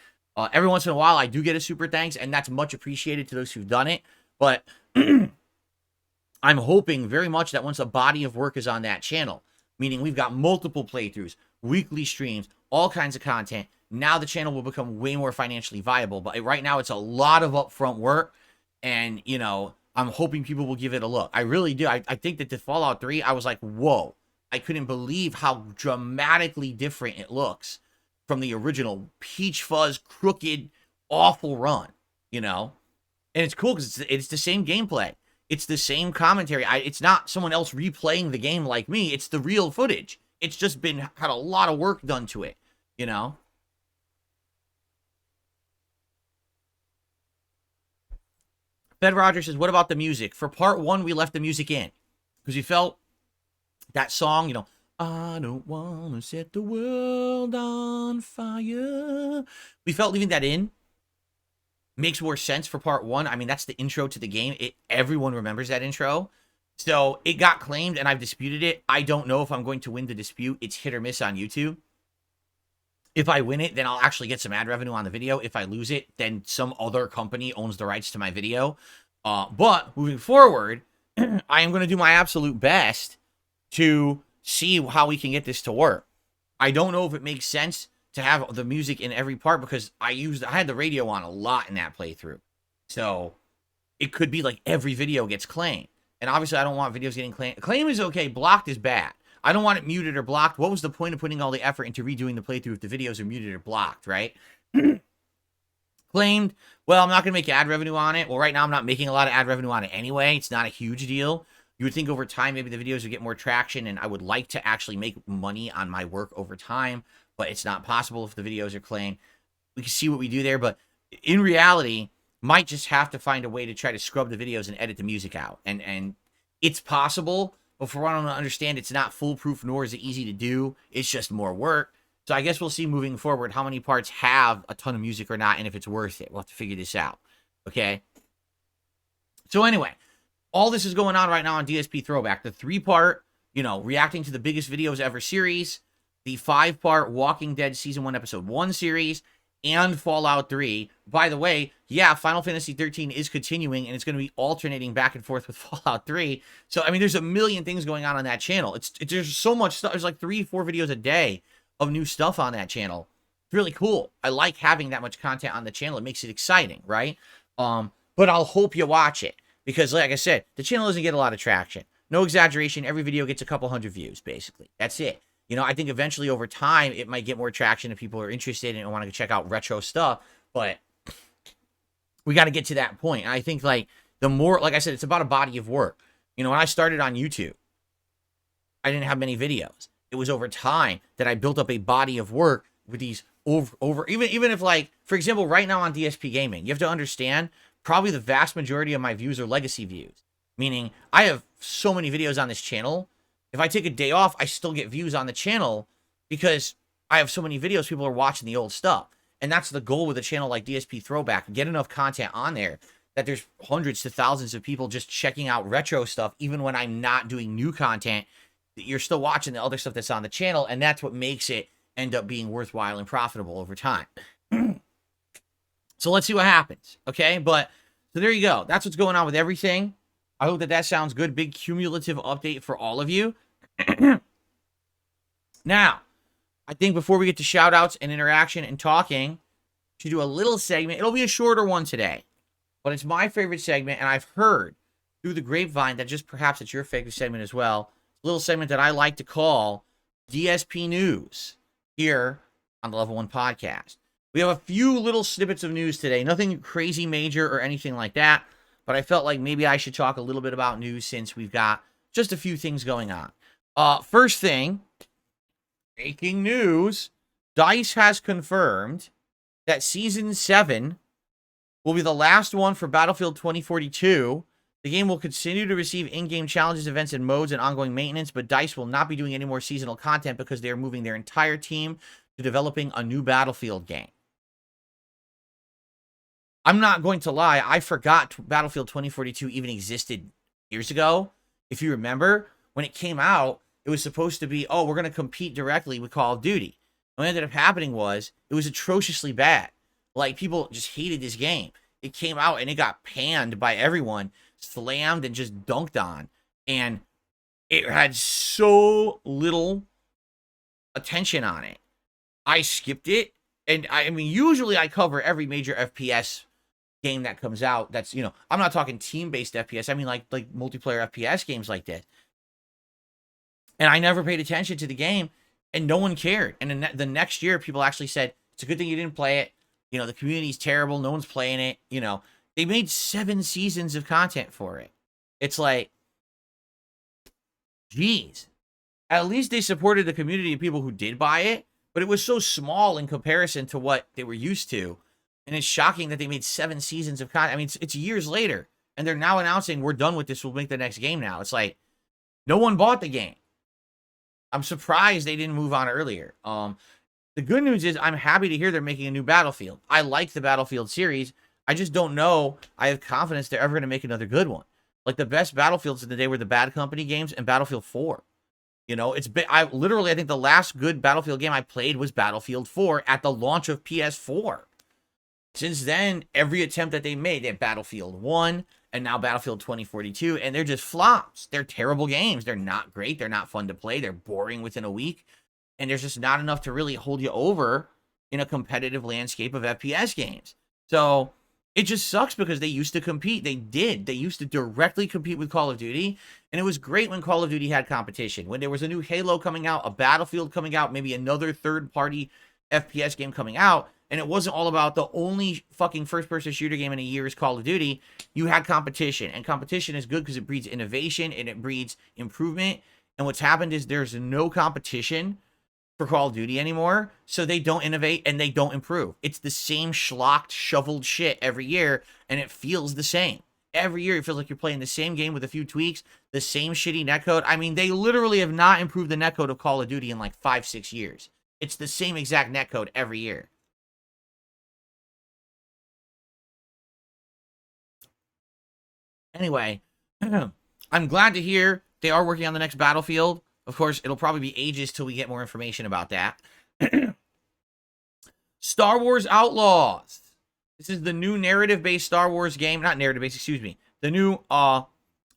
Every once in a while, I do get a super thanks, and that's much appreciated to those who've done it. But I'm hoping very much that once a body of work is on that channel, meaning we've got multiple playthroughs, weekly streams, all kinds of content, now the channel will become way more financially viable. But right now, it's a lot of upfront work, and, you know, I'm hoping people will give it a look. I really do. I think that the Fallout 3, I was like, whoa. I couldn't believe how dramatically different it looks from the original peach fuzz, crooked, awful run, you know? And it's cool because it's the same gameplay. It's the same commentary. It's not someone else replaying the game like me. It's the real footage. It's just had a lot of work done to it, you know? Fed Rogers says, what about the music? For part 1, we left the music in because we felt that song, you know, I don't want to set the world on fire. We felt leaving that in makes more sense for part 1. I mean, that's the intro to the game. Everyone remembers that intro. So it got claimed, and I've disputed it. I don't know if I'm going to win the dispute. It's hit or miss on YouTube. If I win it, then I'll actually get some ad revenue on the video. If I lose it, then some other company owns the rights to my video. But moving forward, I am going to do my absolute best to see how we can get this to work. I don't know if it makes sense to have the music in every part because I had the radio on a lot in that playthrough. So it could be like every video gets claimed. And obviously I don't want videos getting claimed. Claim is okay. Blocked is bad. I don't want it muted or blocked. What was the point of putting all the effort into redoing the playthrough if the videos are muted or blocked, right? Claimed, well, I'm not going to make ad revenue on it. Well, right now I'm not making a lot of ad revenue on it anyway. It's not a huge deal. You would think over time maybe the videos would get more traction, and I would like to actually make money on my work over time, but it's not possible if the videos are claimed. We can see what we do there, but in reality, might just have to find a way to try to scrub the videos and edit the music out. And it's possible, but for what I don't understand, it's not foolproof, nor is it easy to do. It's just more work. So I guess we'll see moving forward how many parts have a ton of music or not, and if it's worth it. We'll have to figure this out, okay? So anyway, all this is going on right now on DSP Throwback. The 3-part, you know, reacting to the biggest videos ever series, the 5-part Walking Dead Season 1, Episode 1 series, and Fallout 3. By the way, yeah, Final Fantasy 13 is continuing, and it's going to be alternating back and forth with Fallout 3. So, I mean, there's a million things going on that channel. There's so much stuff. There's like 3-4 videos a day of new stuff on that channel. It's really cool. I like having that much content on the channel. It makes it exciting, right? But I'll hope you watch it. Because, like I said, the channel doesn't get a lot of traction. No exaggeration, every video gets a couple hundred views, basically. That's it. You know, I think eventually over time, it might get more traction if people are interested and want to check out retro stuff. But we got to get to that point. And I think, like, the more, like I said, it's about a body of work. You know, when I started on YouTube, I didn't have many videos. It was over time that I built up a body of work with these even if, like, for example, right now on DSPGaming, you have to understand, probably the vast majority of my views are legacy views. Meaning, I have so many videos on this channel. If I take a day off, I still get views on the channel because I have so many videos, people are watching the old stuff. And that's the goal with a channel like DSP Throwback. Get enough content on there that there's hundreds to thousands of people just checking out retro stuff, even when I'm not doing new content. You're still watching the other stuff that's on the channel, and that's what makes it end up being worthwhile and profitable over time. So let's see what happens, okay? But, so there you go. That's what's going on with everything. I hope that sounds good. Big cumulative update for all of you. Now, I think before we get to shout-outs and interaction and talking, we should do a little segment. It'll be a shorter one today, but it's my favorite segment, and I've heard through the grapevine that just perhaps it's your favorite segment as well. A little segment that I like to call DSP News here on the Level 1 Podcast. We have a few little snippets of news today. Nothing crazy major or anything like that. but I felt like maybe I should talk a little bit about news since we've got just a few things going on. First thing, breaking news, DICE has confirmed that Season 7 will be the last one for Battlefield 2042. The game will continue to receive in-game challenges, events, and modes and ongoing maintenance, but DICE will not be doing any more seasonal content because they are moving their entire team to developing a new Battlefield game. I'm not going to lie, I forgot Battlefield 2042 even existed years ago. If you remember, when it came out, it was supposed to be, oh, we're going to compete directly with Call of Duty. And what ended up happening was, it was atrociously bad. Like, people just hated this game. It came out and it got panned by everyone, slammed and just dunked on. And it had so little attention on it. I skipped it. And I mean, usually I cover every major FPS game that comes out. That's, you know, I'm not talking team-based FPS. I mean, like multiplayer FPS games like that. And I never paid attention to the game, and no one cared. And then the next year, people actually said, it's a good thing you didn't play it. You know, the community's terrible. No one's playing it. You know, they made 7 seasons of content for it. It's like, geez. At least they supported the community of people who did buy it, but it was so small in comparison to what they were used to. And it's shocking that they made 7 seasons of content. I mean, it's years later, and they're now announcing, we're done with this. We'll make the next game now. It's like, no one bought the game. I'm surprised they didn't move on earlier. The good news is I'm happy to hear they're making a new Battlefield. I like the Battlefield series. I just don't know. I have confidence they're ever going to make another good one. Like, the best Battlefields of the day were the Bad Company games and Battlefield 4. You know, it's been, I think the last good Battlefield game I played was Battlefield 4 at the launch of PS4. Since then, every attempt that they made, they had Battlefield 1 and now Battlefield 2042, and they're just flops. They're terrible games. They're not great. They're not fun to play. They're boring within a week. And there's just not enough to really hold you over in a competitive landscape of FPS games. So it just sucks because they used to compete. They did. They used to directly compete with Call of Duty. And it was great when Call of Duty had competition. When there was a new Halo coming out, a Battlefield coming out, maybe another third-party FPS game coming out, and it wasn't all about the only fucking first-person shooter game in a year is Call of Duty. You had competition, and competition is good because it breeds innovation and it breeds improvement. And what's happened is there's no competition for Call of Duty anymore, so they don't innovate and they don't improve. It's the same schlocked, shoveled shit every year, and it feels the same. Every year, it feels like you're playing the same game with a few tweaks, the same shitty netcode. I mean, they literally have not improved the netcode of Call of Duty in like 5-6 years. It's the same exact netcode every year. Anyway, I'm glad to hear they are working on the next Battlefield. Of course, it'll probably be ages till we get more information about that. Star Wars Outlaws. This is the new narrative-based Star Wars game. Not narrative-based, excuse me. The new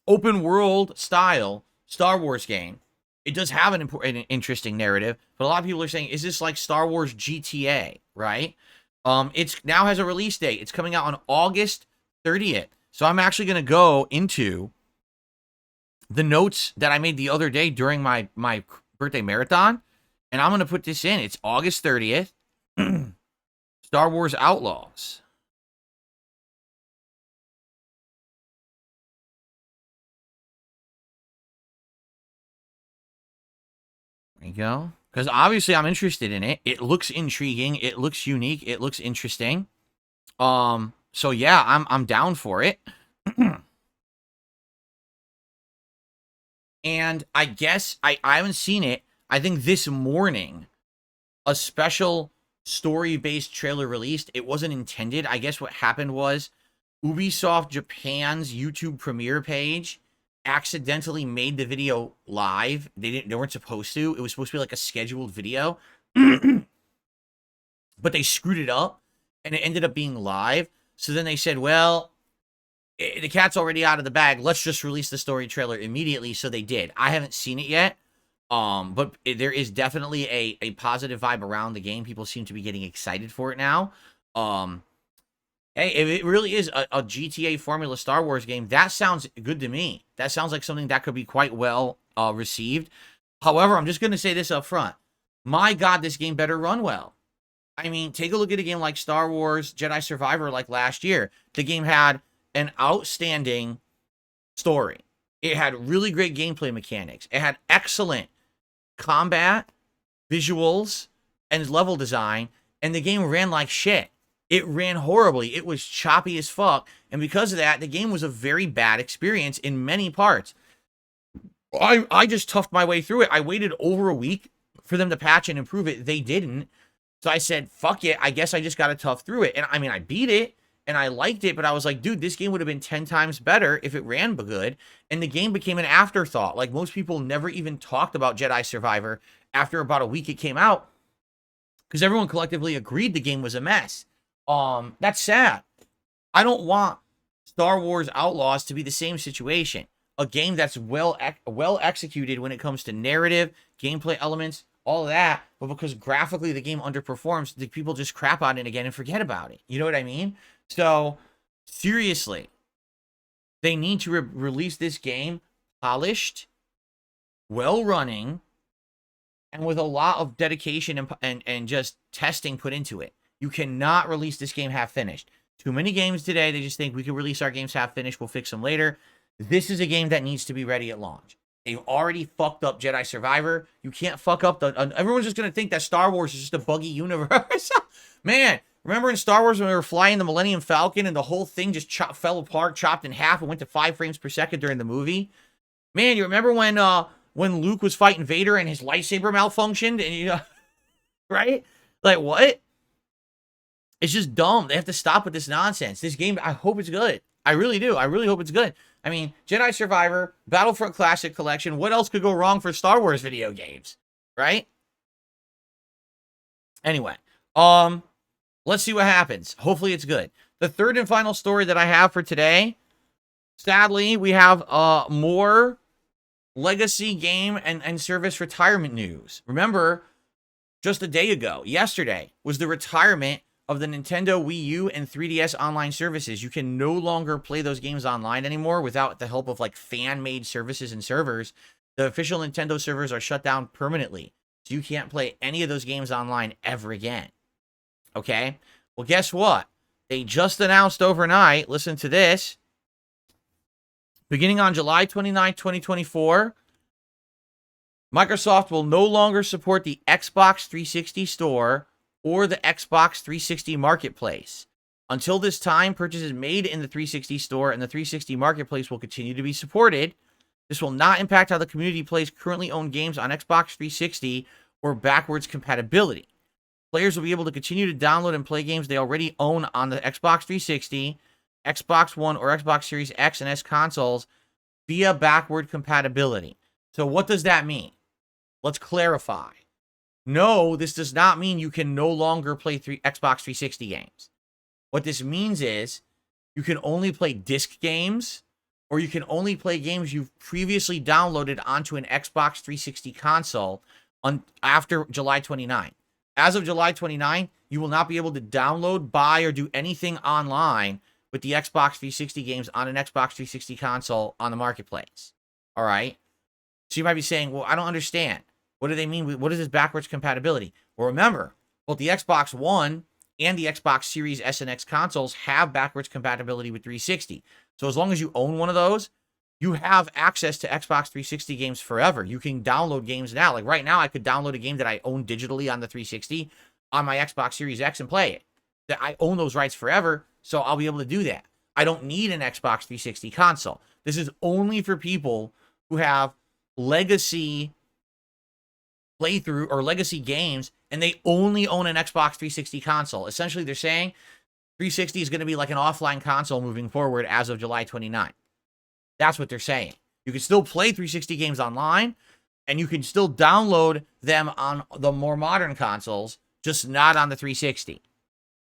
open world style Star Wars game. It does have an interesting narrative, but a lot of people are saying, is this like Star Wars GTA, right? It's now has a release date. It's coming out on August 30th. So I'm actually going to go into the notes that I made the other day during my birthday marathon, and I'm going to put this in. It's August 30th. Star Wars Outlaws. There you go. Because obviously I'm interested in it. It looks intriguing. It looks unique. It looks interesting. So yeah, I'm down for it. And I guess I haven't seen it. I think this morning a special story-based trailer released. It wasn't intended. I guess what happened was Ubisoft Japan's YouTube premiere page accidentally made the video live. They weren't supposed to. It was supposed to be like a scheduled video. But they screwed it up and it ended up being live. So then they said, well, the cat's already out of the bag. Let's just release the story trailer immediately. So they did. I haven't seen it yet. But there is definitely a positive vibe around the game. People seem to be getting excited for it now. Hey, if it really is a GTA formula Star Wars game, that sounds good to me. That sounds like something that could be quite well received. However, I'm just going to say this up front. My God, this game better run well. I mean, take a look at a game like Star Wars Jedi Survivor like last year. The game had an outstanding story. It had really great gameplay mechanics. It had excellent combat, visuals, and level design, and the game ran like shit. It ran horribly. It was choppy as fuck, and because of that, the game was a very bad experience in many parts. I just toughed my way through it. I waited over a week for them to patch and improve it. They didn't. So I said, fuck it. I guess I just got to tough through it. And I mean, I beat it and I liked it, but I was like, dude, this game would have been 10 times better if it ran good. And the game became an afterthought. Like, most people never even talked about Jedi Survivor after about a week it came out, because everyone collectively agreed the game was a mess. That's sad. I don't want Star Wars Outlaws to be the same situation. A game that's well executed when it comes to narrative, gameplay elements, all of that, but because graphically the game underperforms, the people just crap on it again and forget about it. You know what I mean? So, seriously, they need to release this game polished, well-running, and with a lot of dedication and just testing put into it. You cannot release this game half-finished. Too many games today, they just think we can release our games half-finished, we'll fix them later. This is a game that needs to be ready at launch. They've already fucked up Jedi Survivor. You can't fuck up everyone's just going to think that Star Wars is just a buggy universe. Man, remember in Star Wars when we were flying the Millennium Falcon and the whole thing just fell apart, chopped in half, and went to 5 frames per second during the movie? Man, you remember when Luke was fighting Vader and his lightsaber malfunctioned? And right? Like, what? It's just dumb. They have to stop with this nonsense. This game, I hope it's good. I really do. I really hope it's good. I mean, Jedi Survivor, Battlefront Classic Collection, what else could go wrong for Star Wars video games? Right? Anyway, let's see what happens. Hopefully it's good. The third and final story that I have for today, sadly, we have more legacy game and service retirement news. Remember, just a day ago, yesterday, was the retirement of the Nintendo Wii U and 3DS online services. You can no longer play those games online anymore without the help of like fan-made services and servers. The official Nintendo servers are shut down permanently, so you can't play any of those games online ever again. Okay? Well, guess what? They just announced overnight, listen to this, beginning on July 29, 2024, Microsoft will no longer support the Xbox 360 store or the Xbox 360 Marketplace. Until this time, purchases made in the 360 store and the 360 Marketplace will continue to be supported. This will not impact how the community plays currently owned games on Xbox 360 or backwards compatibility. Players will be able to continue to download and play games they already own on the Xbox 360, Xbox One, or Xbox Series X and S consoles via backward compatibility. So what does that mean? Let's clarify. No, this does not mean you can no longer play Xbox 360 games. What this means is you can only play disc games, or you can only play games you've previously downloaded onto an Xbox 360 console after July 29. As of July 29, you will not be able to download, buy, or do anything online with the Xbox 360 games on an Xbox 360 console on the marketplace. All right? So you might be saying, well, I don't understand. What do they mean? What is this backwards compatibility? Well, remember, both the Xbox One and the Xbox Series S and X consoles have backwards compatibility with 360. So as long as you own one of those, you have access to Xbox 360 games forever. You can download games now. Like right now, I could download a game that I own digitally on the 360 on my Xbox Series X and play it. That I own those rights forever, so I'll be able to do that. I don't need an Xbox 360 console. This is only for people who have legacy playthrough or legacy games, and they only own an Xbox 360 console. Essentially, they're saying 360 is going to be like an offline console moving forward as of July 29. That's what they're saying. You can still play 360 games online, and you can still download them on the more modern consoles, just not on the 360.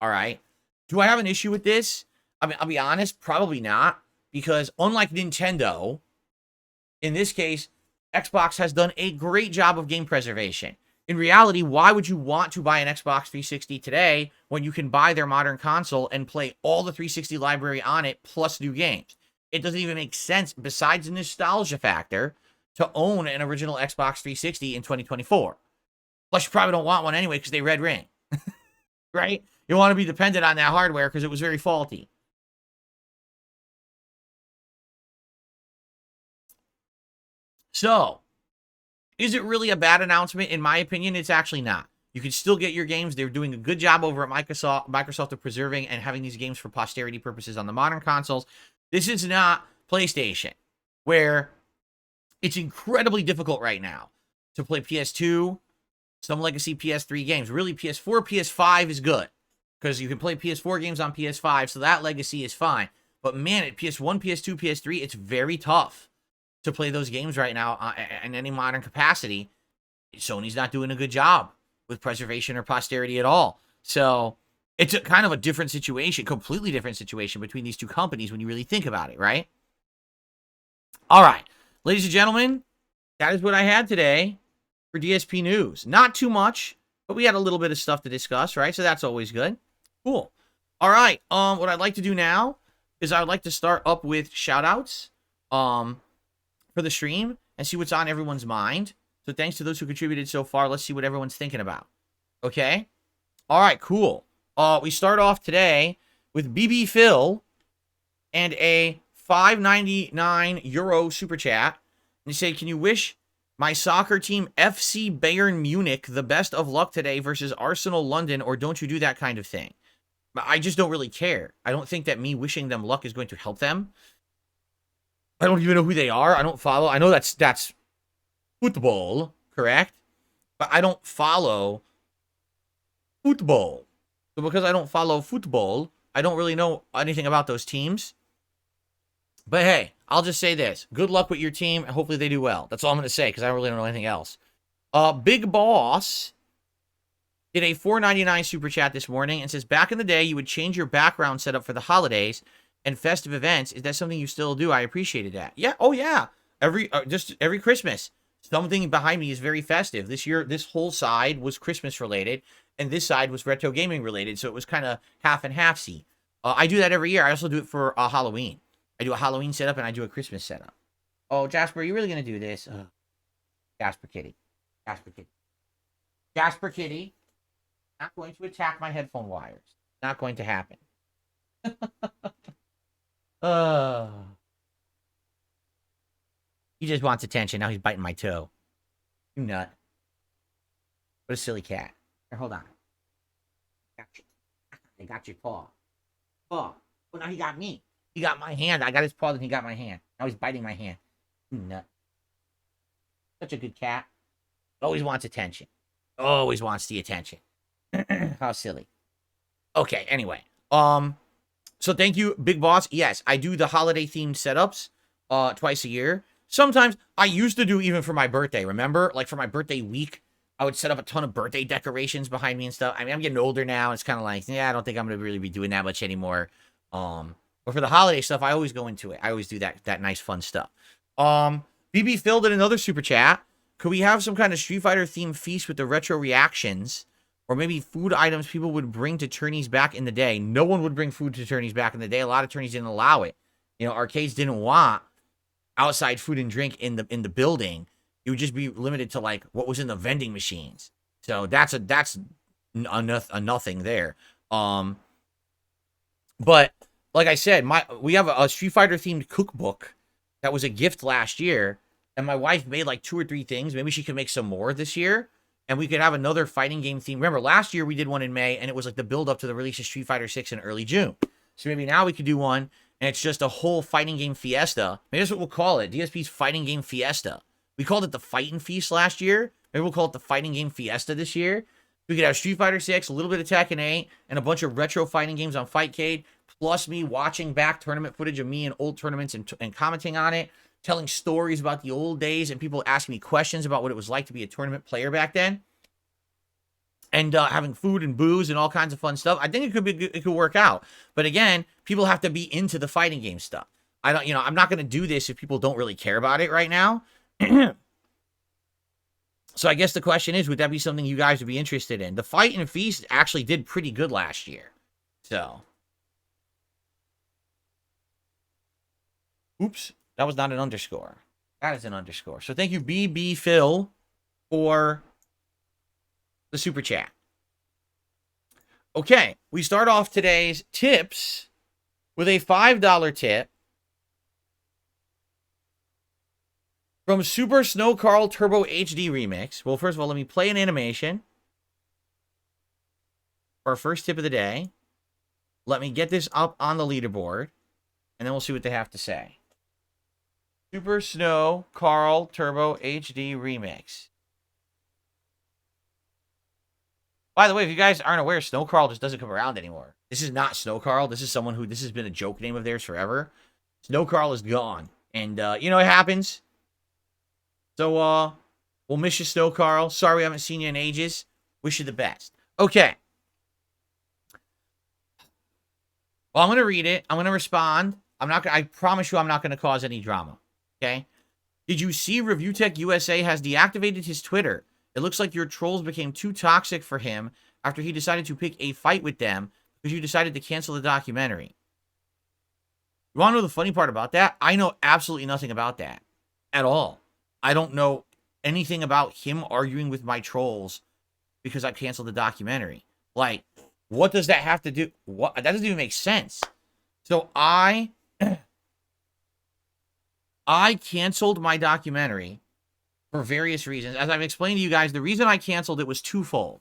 All right? Do I have an issue with this? I mean, I'll be honest, probably not, because unlike Nintendo, in this case, Xbox has done a great job of game preservation. In reality, why would you want to buy an Xbox 360 today when you can buy their modern console and play all the 360 library on it plus new games? It doesn't even make sense, besides the nostalgia factor, to own an original Xbox 360 in 2024. Plus, you probably don't want one anyway because they red ring. Right? You want to be dependent on that hardware because it was very faulty. So, is it really a bad announcement? In my opinion, it's actually not. You can still get your games. They're doing a good job over at Microsoft of preserving and having these games for posterity purposes on the modern consoles. This is not PlayStation, where it's incredibly difficult right now to play PS2, some legacy PS3 games. Really, PS4, PS5 is good because you can play PS4 games on PS5, so that legacy is fine. But man, at PS1, PS2, PS3, it's very tough to play those games right now in any modern capacity. Sony's not doing a good job with preservation or posterity at all. So it's a kind of a different situation, completely different situation between these two companies when you really think about it, right? All right, ladies and gentlemen, that is what I had today for DSP News. Not too much, but we had a little bit of stuff to discuss, right? So that's always good. Cool. All right, what I'd like to do now is I'd like to start up with shout-outs for the stream and see what's on everyone's mind. So thanks to those who contributed so far. Let's see what everyone's thinking about. Okay? All right, cool. We start off today with BB Phil and a €5.99 super chat. And you say, can you wish my soccer team FC Bayern Munich the best of luck today versus Arsenal London, or don't you do that kind of thing? I just don't really care. I don't think that me wishing them luck is going to help them. I don't even know who they are. I don't follow. I know that's football, correct? But I don't follow football. So because I don't follow football, I don't really know anything about those teams. But hey, I'll just say this. Good luck with your team, and hopefully they do well. That's all I'm going to say, because I really don't know anything else. Big Boss did a $4.99 super chat this morning and says, back in the day, you would change your background setup for the holidays and festive events. Is that something you still do? I appreciated that. Yeah. Oh, yeah. Just every Christmas, something behind me is very festive. This year, this whole side was Christmas related, and this side was retro gaming related. So it was kind of half and half-see. I do that every year. I also do it for Halloween. I do a Halloween setup and I do a Christmas setup. Oh, Jasper, are you really going to do this? Jasper Kitty. Jasper Kitty. Jasper Kitty. Not going to attack my headphone wires. Not going to happen. He just wants attention. Now he's biting my toe. You nut. What a silly cat. Here, hold on. They got your paw. Paw. Oh, now he got me. He got my hand. I got his paw, then he got my hand. Now he's biting my hand. You nut. Such a good cat. Always wants attention. Always wants the attention. How silly. Okay, anyway. So thank you, Big Boss. Yes, I do the holiday themed setups twice a year. Sometimes I used to do even for my birthday. Remember? Like for my birthday week, I would set up a ton of birthday decorations behind me and stuff. I mean, I'm getting older now. It's kind of like, yeah, I don't think I'm going to really be doing that much anymore. But for the holiday stuff, I always go into it. I always do that nice, fun stuff. BB Phil did another super chat. Could we have some kind of Street Fighter themed feast with the retro reactions? Or maybe food items people would bring to tourneys back in the day? No one would bring food to tourneys back in the day. A lot of tourneys didn't allow it. You know, arcades didn't want outside food and drink in the building. It would just be limited to like what was in the vending machines. So that's a nothing there. But like I said, we have a Street Fighter themed cookbook that was a gift last year, and my wife made like 2 or 3 things. Maybe she could make some more this year, and we could have another fighting game theme. Remember, last year we did one in May, and it was like the build up to the release of Street Fighter 6 in early June. So maybe now we could do one, and it's just a whole fighting game fiesta. Maybe that's what we'll call it, DSP's Fighting Game Fiesta. We called it the Fightin' Feast last year. Maybe we'll call it the Fighting Game Fiesta this year. We could have Street Fighter 6, a little bit of Tekken 8, and a bunch of retro fighting games on Fightcade, plus me watching back tournament footage of me in old tournaments and commenting on it, telling stories about the old days, and people asking me questions about what it was like to be a tournament player back then, and having food and booze and all kinds of fun stuff. I think it could work out. But again, people have to be into the fighting game stuff. I'm not going to do this if people don't really care about it right now. So I guess the question is, would that be something you guys would be interested in? The Fight and Feast actually did pretty good last year. So. Oops. That was not an underscore. That is an underscore. So thank you, BB Phil, for the super chat. Okay. We start off today's tips with a $5 tip From Super Snow Carl Turbo HD Remix. Well, first of all, let me play an animation. For our first tip of the day. Let me get this up on the leaderboard. And then we'll see what they have to say. Super Snow Carl Turbo HD Remix. By the way, if you guys aren't aware, Snow Carl just doesn't come around anymore. This is not Snow Carl. This is someone who, this has been a joke name of theirs forever. Snow Carl is gone. And, you know, it happens. So, we'll miss you, Snow Carl. Sorry we haven't seen you in ages. Wish you the best. Okay. Well, I'm going to read it. I'm going to respond. I promise you I'm not going to cause any drama. Okay? Did you see Review Tech USA has deactivated his Twitter? It looks like your trolls became too toxic for him after he decided to pick a fight with them because you decided to cancel the documentary. You want to know the funny part about that? I know absolutely nothing about that at all. I don't know anything about him arguing with my trolls because I canceled the documentary. Like, what does that have to do? What? That doesn't even make sense. So I canceled my documentary for various reasons. As I've explained to you guys, the reason I canceled it was twofold.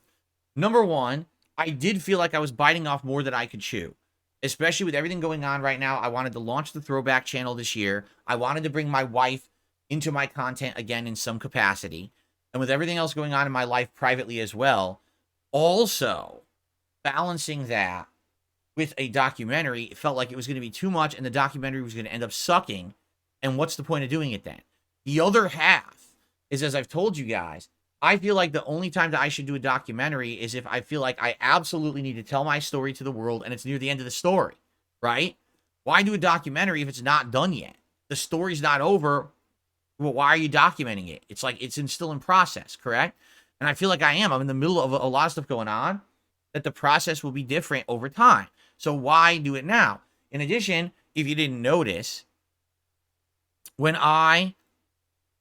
Number one, I did feel like I was biting off more than I could chew. Especially with everything going on right now, I wanted to launch the Throwback Channel this year. I wanted to bring my wife into my content again in some capacity. And with everything else going on in my life privately as well, also balancing that with a documentary, it felt like it was going to be too much and the documentary was going to end up sucking. And what's the point of doing it then? The other half is, as I've told you guys, I feel like the only time that I should do a documentary is if I feel like I absolutely need to tell my story to the world and it's near the end of the story, right? Why do a documentary if it's not done yet? The story's not over. Well, why are you documenting it? It's like it's still in process, correct? And I feel like I am. I'm in the middle of a lot of stuff going on, that the process will be different over time. So why do it now? In addition, if you didn't notice, when I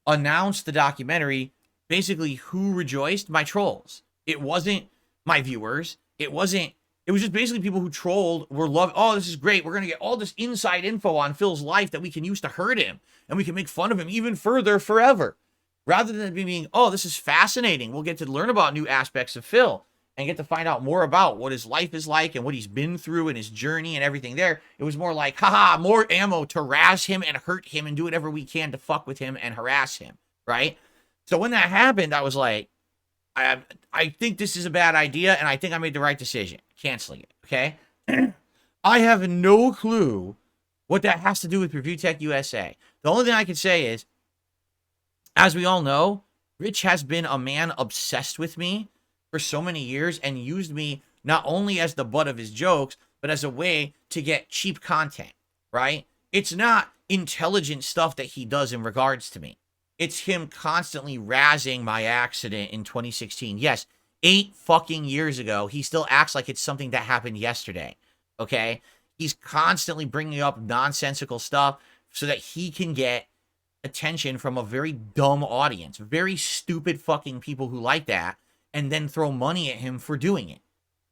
announced the documentary, basically who rejoiced? My trolls. It wasn't my viewers. It was just basically people who trolled were loving, oh, this is great. We're going to get all this inside info on Phil's life that we can use to hurt him. And we can make fun of him even further forever. Rather than being, oh, this is fascinating. We'll get to learn about new aspects of Phil and get to find out more about what his life is like and what he's been through and his journey and everything there. It was more like, haha, more ammo to razz him and hurt him and do whatever we can to fuck with him and harass him, right? So when that happened, I was like, I think this is a bad idea, and I think I made the right decision, canceling it, okay? I have no clue what that has to do with Review Tech USA. The only thing I can say is, as we all know, Rich has been a man obsessed with me for so many years and used me not only as the butt of his jokes, but as a way to get cheap content, right? It's not intelligent stuff that he does in regards to me. It's him constantly razzing my accident in 2016. Yes, 8 fucking years ago. He still acts like it's something that happened yesterday, okay? He's constantly bringing up nonsensical stuff so that he can get attention from a very dumb audience. Very stupid fucking people who like that. And then throw money at him for doing it.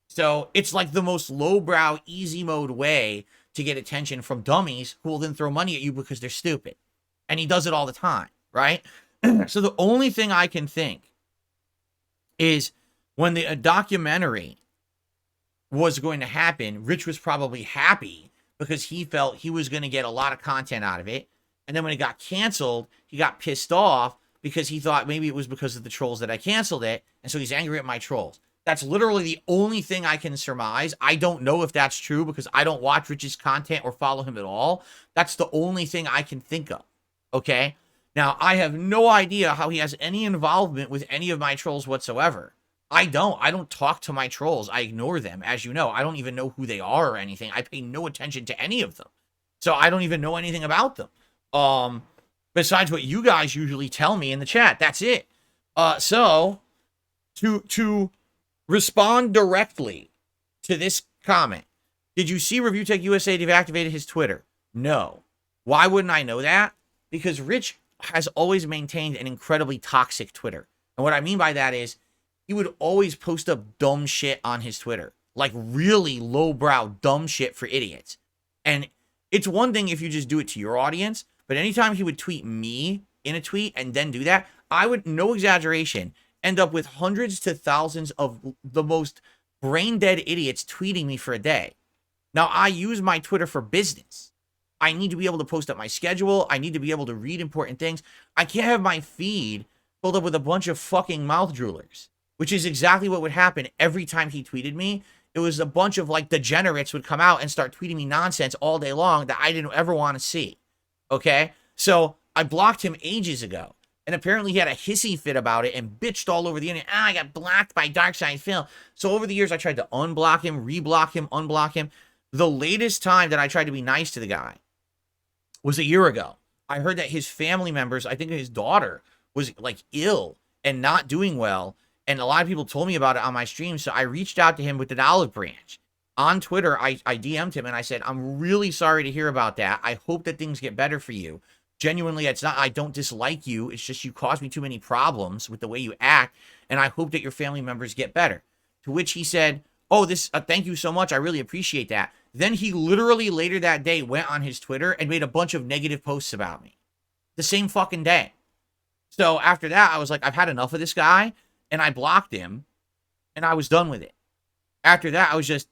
So it's like the most lowbrow, easy mode way to get attention from dummies who will then throw money at you because they're stupid. And he does it all the time, right? So the only thing I can think is when the documentary was going to happen, Rich was probably happy because he felt he was going to get a lot of content out of it. And then when it got canceled, he got pissed off because he thought maybe it was because of the trolls that I canceled it. And so he's angry at my trolls. That's literally the only thing I can surmise. I don't know if that's true because I don't watch Rich's content or follow him at all. That's the only thing I can think of. Okay? Now, I have no idea how he has any involvement with any of my trolls whatsoever. I don't talk to my trolls. I ignore them. As you know, I don't even know who they are or anything. I pay no attention to any of them. So I don't even know anything about them. Besides what you guys usually tell me in the chat. That's it. So, to respond directly to this comment, did you see Review Tech USA deactivated his Twitter? No. Why wouldn't I know that? Because Rich has always maintained an incredibly toxic Twitter. And what I mean by that is, he would always post up dumb shit on his Twitter. Like really lowbrow dumb shit for idiots. And it's one thing if you just do it to your audience, but anytime he would tweet me in a tweet and then do that, I would, no exaggeration, end up with hundreds to thousands of the most brain dead idiots tweeting me for a day. Now, I use my Twitter for business. I need to be able to post up my schedule. I need to be able to read important things. I can't have my feed filled up with a bunch of fucking mouth droolers, which is exactly what would happen every time he tweeted me. It was a bunch of like degenerates would come out and start tweeting me nonsense all day long that I didn't ever want to see. Okay? So I blocked him ages ago. And apparently he had a hissy fit about it and bitched all over the internet. I got blocked by Darkside Phil. So over the years, I tried to unblock him, reblock him, unblock him. The latest time that I tried to be nice to the guy was a year ago. I heard that his family members, I think his daughter, was like ill and not doing well. And a lot of people told me about it on my stream. So I reached out to him with an olive branch. On Twitter, I DM'd him and I said, I'm really sorry to hear about that. I hope that things get better for you. Genuinely, it's not, I don't dislike you. It's just you caused me too many problems with the way you act. And I hope that your family members get better. To which he said, oh, thank you so much. I really appreciate that. Then he literally later that day went on his Twitter and made a bunch of negative posts about me. The same fucking day. So after that, I was like, I've had enough of this guy. And I blocked him. And I was done with it. After that, I was just...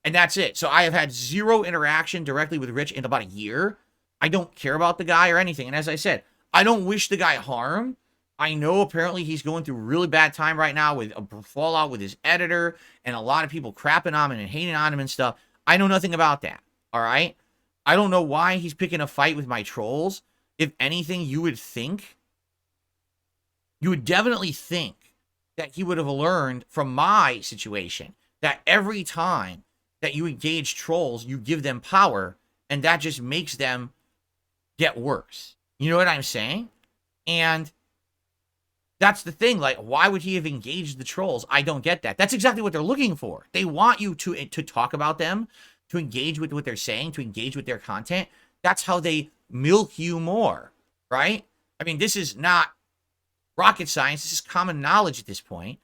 And that's it. So I have had zero interaction directly with Rich in about a year. I don't care about the guy or anything. And as I said, I don't wish the guy harm. I know apparently he's going through a really bad time right now with a fallout with his editor and a lot of people crapping on him and hating on him and stuff. I know nothing about that. All right. I don't know why he's picking a fight with my trolls. If anything, you would definitely think that he would have learned from my situation that every time that you engage trolls, you give them power and that just makes them get worse. You know what I'm saying? And that's the thing. Like, why would he have engaged the trolls? I don't get that. That's exactly what they're looking for. They want you to talk about them, to engage with what they're saying, to engage with their content. That's how they milk you more, right? I mean, this is not rocket science. This is common knowledge at this point.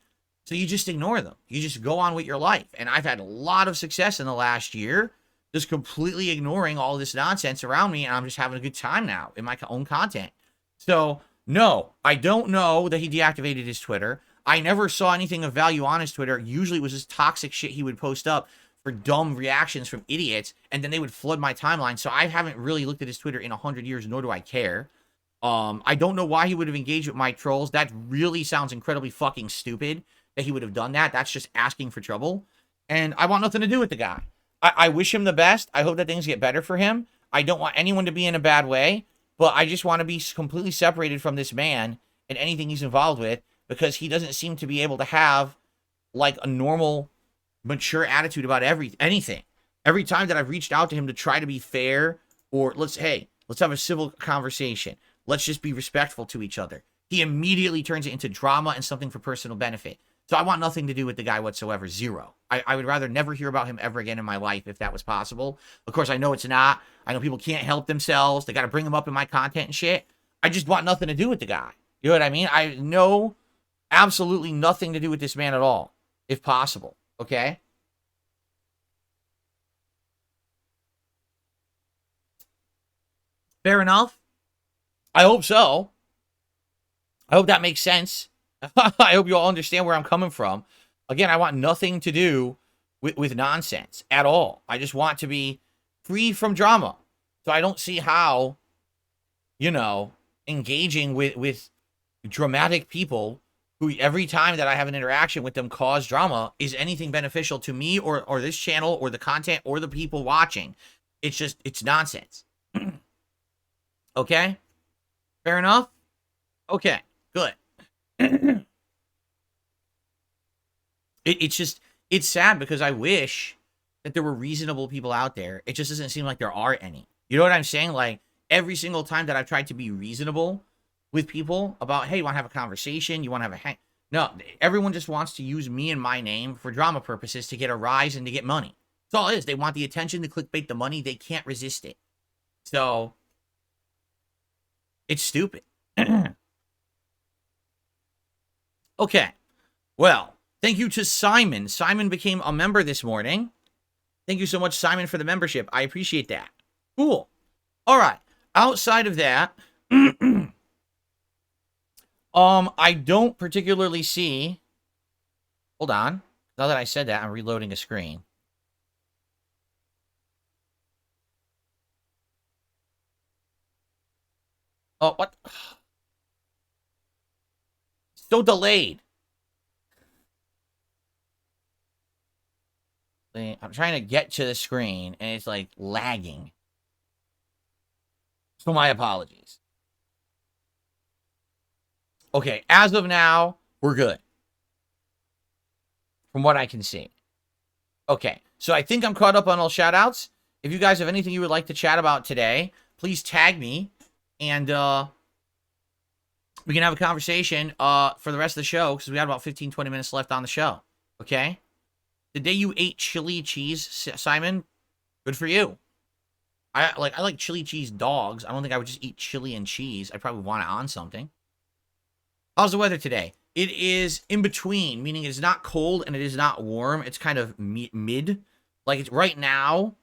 So you just ignore them. You just go on with your life. And I've had a lot of success in the last year just completely ignoring all this nonsense around me, and I'm just having a good time now in my own content. So, no, I don't know that he deactivated his Twitter. I never saw anything of value on his Twitter. Usually it was just toxic shit he would post up for dumb reactions from idiots, and then they would flood my timeline. So I haven't really looked at his Twitter in 100 years, nor do I care. I don't know why he would have engaged with my trolls. That really sounds incredibly fucking stupid that he would have done that. That's just asking for trouble. And I want nothing to do with the guy. I wish him the best. I hope that things get better for him. I don't want anyone to be in a bad way, but I just want to be completely separated from this man and anything he's involved with because he doesn't seem to be able to have like a normal, mature attitude about anything. Every time that I've reached out to him to try to be fair or let's have a civil conversation. Let's just be respectful to each other. He immediately turns it into drama and something for personal benefit. So I want nothing to do with the guy whatsoever. Zero. I would rather never hear about him ever again in my life if that was possible. Of course, I know it's not. I know people can't help themselves. They got to bring him up in my content and shit. I just want nothing to do with the guy. You know what I mean? I know absolutely nothing to do with this man at all, if possible. Okay? Fair enough. I hope so. I hope that makes sense. I hope you all understand where I'm coming from. Again, I want nothing to do with nonsense at all. I just want to be free from drama. So I don't see how, engaging with dramatic people who every time that I have an interaction with them cause drama is anything beneficial to me or this channel or the content or the people watching. It's nonsense. Okay? Fair enough? Okay, good. It's sad because I wish that there were reasonable people out there. It just doesn't seem like there are any. You know what I'm saying? Like every single time that I've tried to be reasonable with people about, hey, you want to have a conversation? You want to have a hang? No, everyone just wants to use me and my name for drama purposes to get a rise and to get money. That's all it is. They want the attention, the clickbait, the money. They can't resist it. So it's stupid. Okay. Well, thank you to Simon. Simon became a member this morning. Thank you so much, Simon, for the membership. I appreciate that. Cool. All right. Outside of that, I don't particularly see. Hold on. Now that I said that, I'm reloading a screen. Oh, what? So delayed. I'm trying to get to the screen, and it's like lagging. So my apologies. Okay, as of now, we're good. From what I can see. Okay, so I think I'm caught up on all shoutouts. If you guys have anything you would like to chat about today, please tag me, and we can have a conversation for the rest of the show, because we got about 15, 20 minutes left on the show. Okay? The day you ate chili cheese, Simon, good for you. I like chili cheese dogs. I don't think I would just eat chili and cheese. I'd probably want it on something. How's the weather today? It is in between, meaning it's not cold and it is not warm. It's kind of mid. Like, it's right now,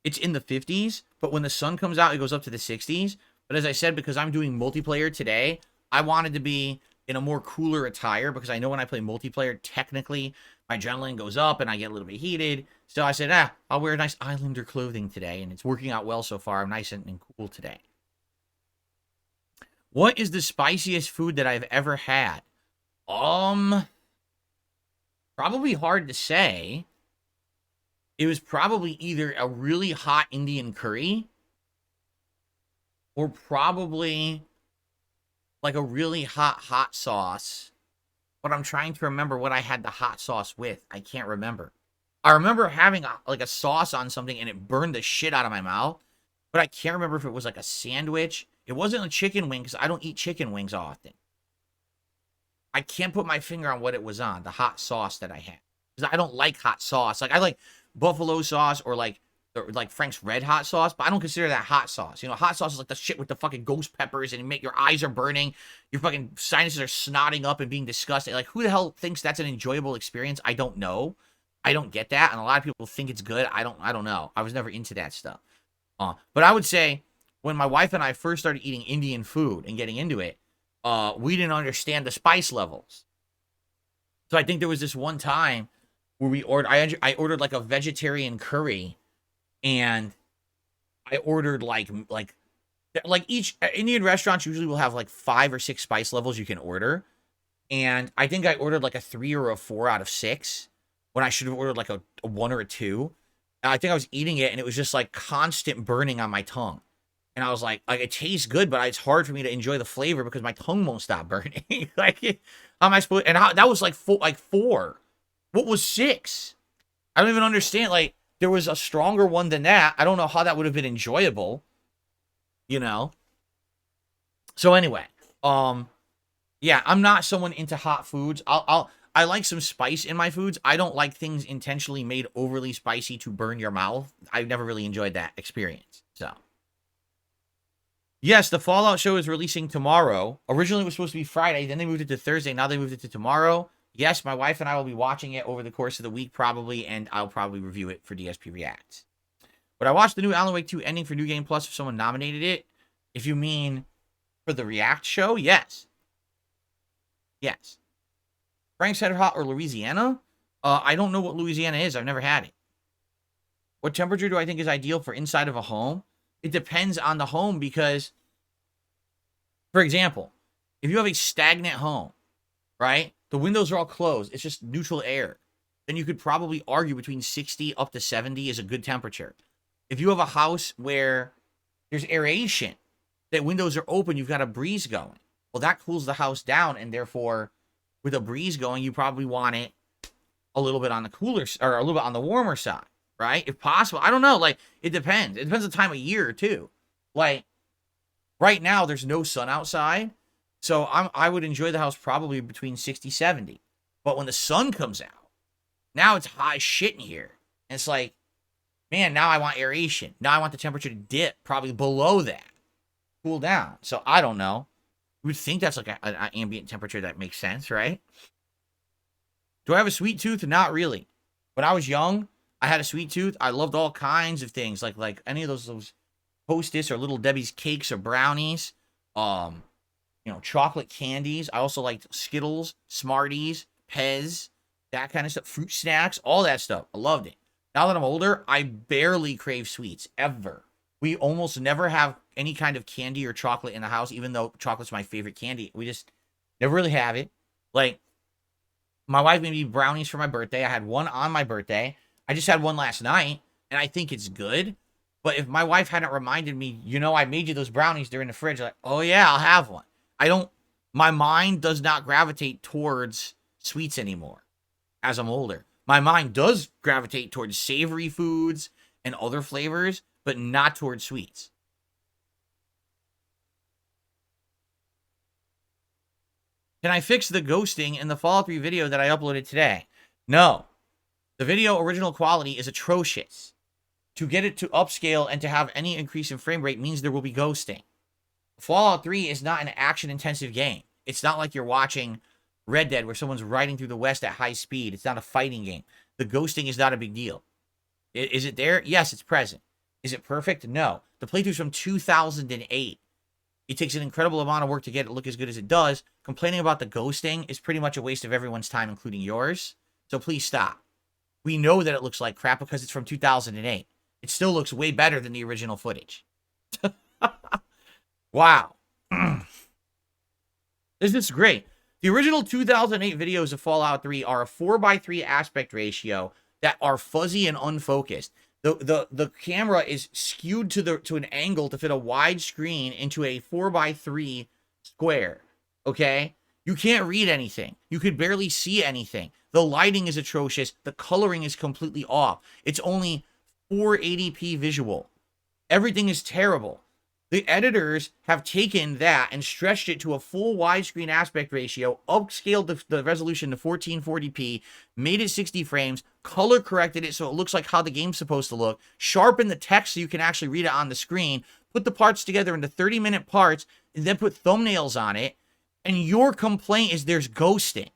it's in the 50s, but when the sun comes out, it goes up to the 60s. But as I said, because I'm doing multiplayer today, I wanted to be in a more cooler attire, because I know when I play multiplayer, technically, my adrenaline goes up and I get a little bit heated. So I said, I'll wear nice Islander clothing today, and it's working out well so far. I'm nice and cool today. What is the spiciest food that I've ever had? Probably hard to say. It was probably either a really hot Indian curry, or probably like a really hot sauce. But I'm trying to remember what I had the hot sauce with. I can't remember. I remember having a sauce on something and it burned the shit out of my mouth. But I can't remember if it was like a sandwich. It wasn't a chicken wing, because I don't eat chicken wings often. I can't put my finger on what it was on, the hot sauce that I had. Because I don't like hot sauce. Like, I like buffalo sauce or like Frank's Red Hot sauce, but I don't consider that hot sauce. You know, hot sauce is like the shit with the fucking ghost peppers, and you make your eyes are burning, your fucking sinuses are snotting up and being disgusting. Like, who the hell thinks that's an enjoyable experience? I don't know. I don't get that, and a lot of people think it's good. I don't know. I was never into that stuff. But I would say, when my wife and I first started eating Indian food and getting into it, we didn't understand the spice levels. So I think there was this one time where I ordered like a vegetarian curry, and I ordered like each Indian restaurants usually will have like 5 or 6 spice levels you can order. And I think I ordered like a 3 or a 4 out of 6, when I should have ordered like a 1 or a 2. And I think I was eating it, and it was just like constant burning on my tongue. And I was like, it tastes good, but it's hard for me to enjoy the flavor because my tongue won't stop burning. Like, how am I supposed? And that was like 4. What was 6? I don't even understand. Like, there was a stronger one than that. I don't know how that would have been enjoyable. You know. So anyway, yeah, I'm not someone into hot foods. I like some spice in my foods. I don't like things intentionally made overly spicy to burn your mouth. I've never really enjoyed that experience. So. Yes, the Fallout show is releasing tomorrow. Originally, it was supposed to be Friday. Then they moved it to Thursday. Now they moved it to tomorrow. Yes, my wife and I will be watching it over the course of the week, probably, and I'll probably review it for DSP Reacts. But I watched the new Alan Wake 2 ending for New Game Plus if someone nominated it. If you mean for the React show, yes. Yes. Frank's Head Hot or Louisiana? I don't know what Louisiana is. I've never had it. What temperature do I think is ideal for inside of a home? It depends on the home, because, for example, if you have a stagnant home, right? The windows are all closed. It's just neutral air. Then you could probably argue between 60 up to 70 is a good temperature. If you have a house where there's aeration, that windows are open, you've got a breeze going. Well, that cools the house down, and therefore, with a breeze going, you probably want it a little bit on the cooler, or a little bit on the warmer side. Right? If possible. I don't know. Like, it depends. It depends on the time of year, too. Like, right now, there's no sun outside. So, I would enjoy the house probably between 60, 70. But when the sun comes out, now it's hot as shit in here. And it's like, man, now I want aeration. Now I want the temperature to dip probably below that. Cool down. So, I don't know. You would think that's like an ambient temperature that makes sense, right? Do I have a sweet tooth? Not really. When I was young, I had a sweet tooth. I loved all kinds of things, like any of those Hostess or Little Debbie's cakes or brownies. you know, chocolate candies. I also liked Skittles, Smarties, Pez, that kind of stuff, fruit snacks, all that stuff. I loved it. Now that I'm older, I barely crave sweets ever. We almost never have any kind of candy or chocolate in the house, even though chocolate's my favorite candy. We just never really have it. Like, my wife made me brownies for my birthday. I had one on my birthday. I just had one last night, and I think it's good. But if my wife hadn't reminded me, you know, I made you those brownies, they're in the fridge, like, oh yeah, I'll have one. I don't, my mind does not gravitate towards sweets anymore as I'm older. My mind does gravitate towards savory foods and other flavors, but not towards sweets. Can I fix the ghosting in the Fallout 3 video that I uploaded today? No. The video original quality is atrocious. To get it to upscale and to have any increase in frame rate means there will be ghosting. Fallout 3 is not an action-intensive game. It's not like you're watching Red Dead where someone's riding through the West at high speed. It's not a fighting game. The ghosting is not a big deal. Is it there? Yes, it's present. Is it perfect? No. The playthrough's from 2008. It takes an incredible amount of work to get it look as good as it does. Complaining about the ghosting is pretty much a waste of everyone's time, including yours. So please stop. We know that it looks like crap because it's from 2008. It still looks way better than the original footage. Wow. This is great. The original 2008 videos of Fallout 3 are a 4:3 aspect ratio that are fuzzy and unfocused. The camera is skewed to an angle to fit a wide screen into a 4:3 square. Okay? You can't read anything. You could barely see anything. The lighting is atrocious. The coloring is completely off. It's only 480p visual. Everything is terrible. The editors have taken that and stretched it to a full widescreen aspect ratio, upscaled the resolution to 1440p, made it 60 frames, color corrected it so it looks like how the game's supposed to look, sharpened the text so you can actually read it on the screen, put the parts together into 30-minute parts, and then put thumbnails on it, and your complaint is there's ghosting.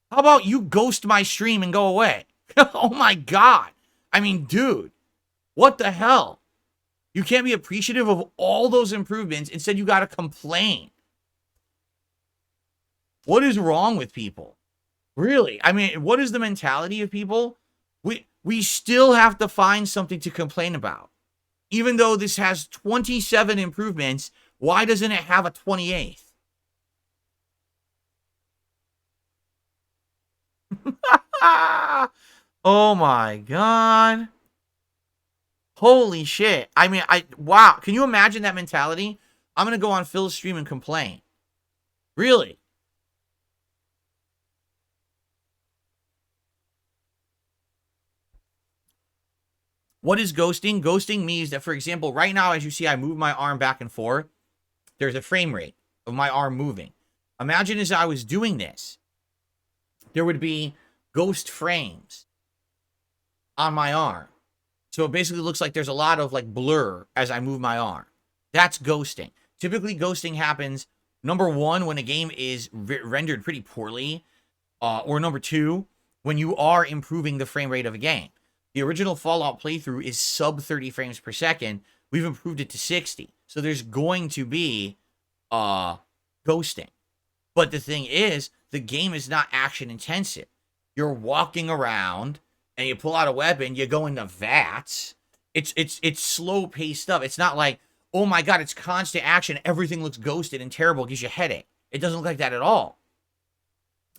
How about you ghost my stream and go away? Oh my God. I mean, dude, what the hell? You can't be appreciative of all those improvements. Instead, you got to complain. What is wrong with people? Really? I mean, what is the mentality of people? We still have to find something to complain about. Even though this has 27 improvements, why doesn't it have a 28th? Oh my God. Holy shit. I mean, wow. Can you imagine that mentality? I'm going to go on Phil's stream and complain. Really? What is ghosting? Ghosting means that, for example, right now, as you see, I move my arm back and forth. There's a frame rate of my arm moving. Imagine as I was doing this, there would be ghost frames on my arm. So it basically looks like there's a lot of like blur as I move my arm. That's ghosting. Typically, ghosting happens, number one, when a game is rendered pretty poorly, or number two, when you are improving the frame rate of a game. The original Fallout playthrough is sub 30 frames per second. We've improved it to 60. So there's going to be ghosting. But the thing is, the game is not action intensive. You're walking around and you pull out a weapon, you go into VATS. It's slow paced stuff. It's not like, oh my God, it's constant action. Everything looks ghosted and terrible. It gives you a headache. It doesn't look like that at all.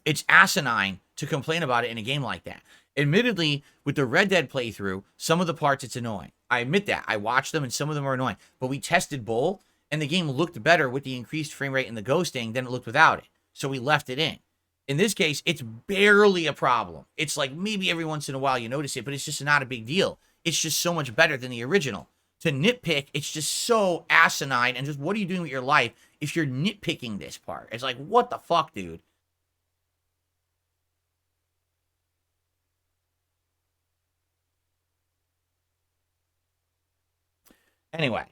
It's asinine to complain about it in a game like that. Admittedly, with the Red Dead playthrough, some of the parts it's annoying. I admit that. I watched them and some of them are annoying. But we tested both and the game looked better with the increased frame rate and the ghosting than it looked without it. So we left it in. In this case, it's barely a problem. It's like maybe every once in a while you notice it, but it's just not a big deal. It's just so much better than the original. To nitpick, it's just so asinine. And just what are you doing with your life if you're nitpicking this part? It's like, what the fuck, dude? Anyway.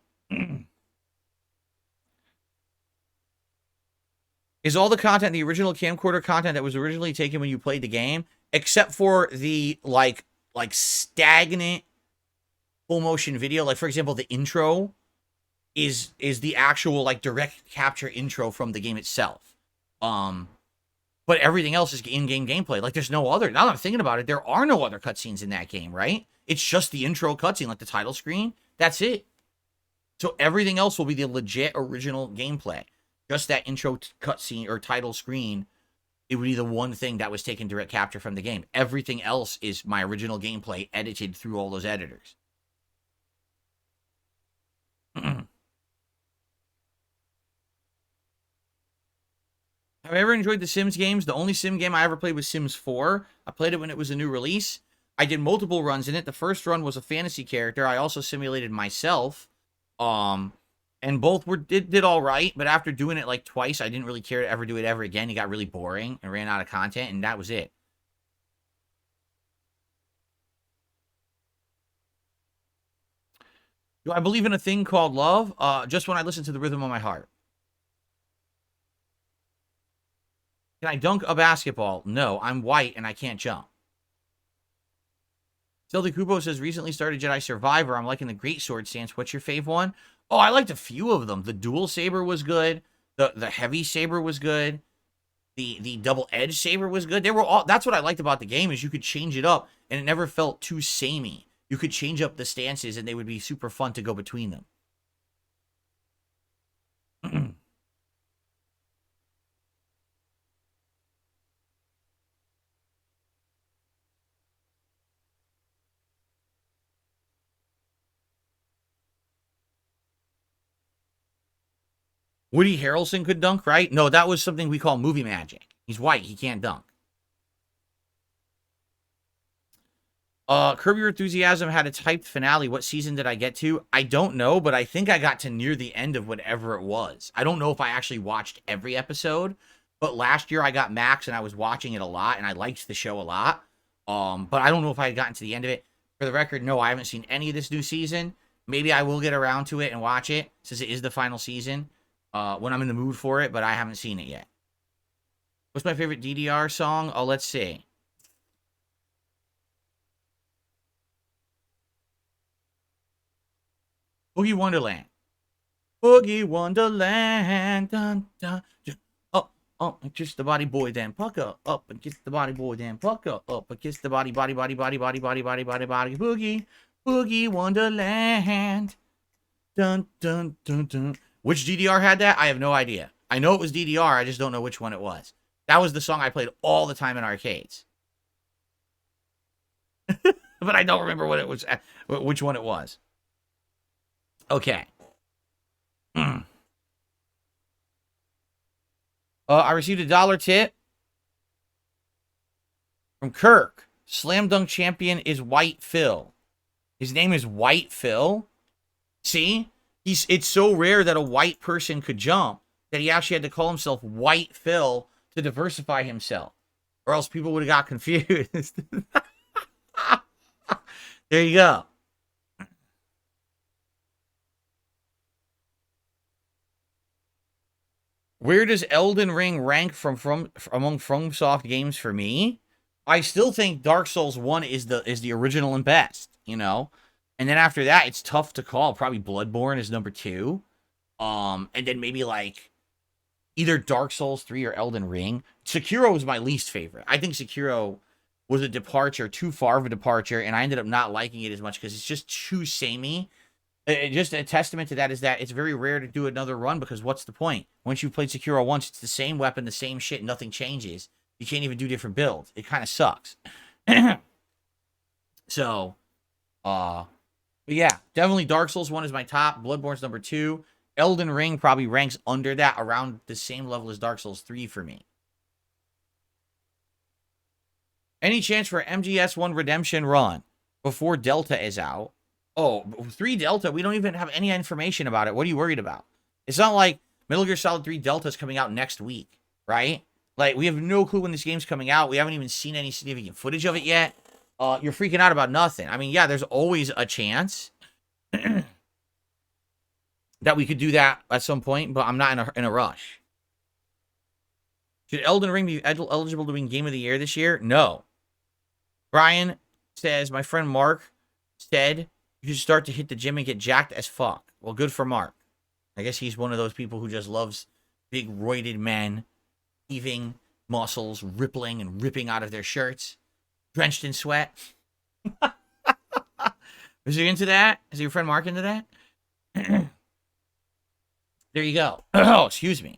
Is all the content the original camcorder content that was originally taken when you played the game, except for the like stagnant full motion video, like for example the intro is the actual like direct capture intro from the game itself. But everything else is in-game gameplay. Like there's no other. Now that I'm thinking about it, there are no other cutscenes in that game, right? It's just the intro cutscene, like the title screen. That's it. So everything else will be the legit original gameplay. Just that intro cutscene or title screen, it would be the one thing that was taken direct capture from the game. Everything else is my original gameplay edited through all those editors. Have I ever enjoyed the Sims games? The only Sim game I ever played was Sims 4. I played it when it was a new release. I did multiple runs in it. The first run was a fantasy character. I also simulated myself. And both did all right, but after doing it like twice, I didn't really care to ever do it ever again. It got really boring and ran out of content, and that was it. Do I believe in a thing called love? Just when I listen to the rhythm of my heart. Can I dunk a basketball? No, I'm white and I can't jump. Zelda Kubo says, recently started Jedi Survivor. I'm liking the Great Sword stance. What's your fave one? Oh, I liked a few of them. The dual saber was good. The heavy saber was good. The double edged saber was good. They were all. That's what I liked about the game is you could change it up and it never felt too samey. You could change up the stances and they would be super fun to go between them. Woody Harrelson could dunk, right? No, that was something we call movie magic. He's white. He can't dunk. Curb Your Enthusiasm had its hyped finale. What season did I get to? I don't know, but I think I got to near the end of whatever it was. I don't know if I actually watched every episode, but last year I got Max and I was watching it a lot and I liked the show a lot. But I don't know if I had gotten to the end of it. For the record, no, I haven't seen any of this new season. Maybe I will get around to it and watch it since it is the final season when I'm in the mood for it, but I haven't seen it yet. What's my favorite DDR song? Oh, let's see. Boogie Wonderland. Boogie Wonderland. Dun, dun, dun. Up and kiss the body boy, then pucker. Up and kiss the body boy, then pucker. Up and kiss the body, body, body, body, body, body, body, body, body, boogie. Boogie Wonderland. Dun, dun, dun, dun. Which DDR had that? I have no idea. I know it was DDR. I just don't know which one it was. That was the song I played all the time in arcades. But I don't remember what it was, which one it was. Okay. I received a $1 tip from Kirk. Slam dunk champion is White Phil. His name is White Phil. See? It's so rare that a white person could jump that he actually had to call himself White Phil to diversify himself. Or else people would have got confused. There you go. Where does Elden Ring rank from among FromSoft games for me? I still think Dark Souls 1 is the original and best, you know? And then after that, it's tough to call. Probably Bloodborne is number 2. And then maybe like either Dark Souls 3 or Elden Ring. Sekiro was my least favorite. I think Sekiro was a departure, too far of a departure, and I ended up not liking it as much because it's just too samey. Just a testament to that is that it's very rare to do another run because what's the point? Once you've played Sekiro once, it's the same weapon, the same shit, nothing changes. You can't even do different builds. It kind of sucks. So, but yeah, definitely Dark Souls 1 is my top. Bloodborne's number 2. Elden Ring probably ranks under that, around the same level as Dark Souls 3 for me. Any chance for MGS1 Redemption run before Delta is out? Oh, 3 Delta, we don't even have any information about it. What are you worried about? It's not like Metal Gear Solid 3 Delta is coming out next week, right? Like, we have no clue when this game's coming out. We haven't even seen any significant footage of it yet. You're freaking out about nothing. I mean, yeah, there's always a chance that we could do that at some point, but I'm not in a rush. Should Elden Ring be eligible to win Game of the Year this year? No. Brian says, my friend Mark said, you should start to hit the gym and get jacked as fuck. Well, good for Mark. I guess he's one of those people who just loves big roided men, heaving muscles, rippling and ripping out of their shirts, drenched in sweat. Is he into that? Is your friend Mark into that? There you go. Oh, excuse me.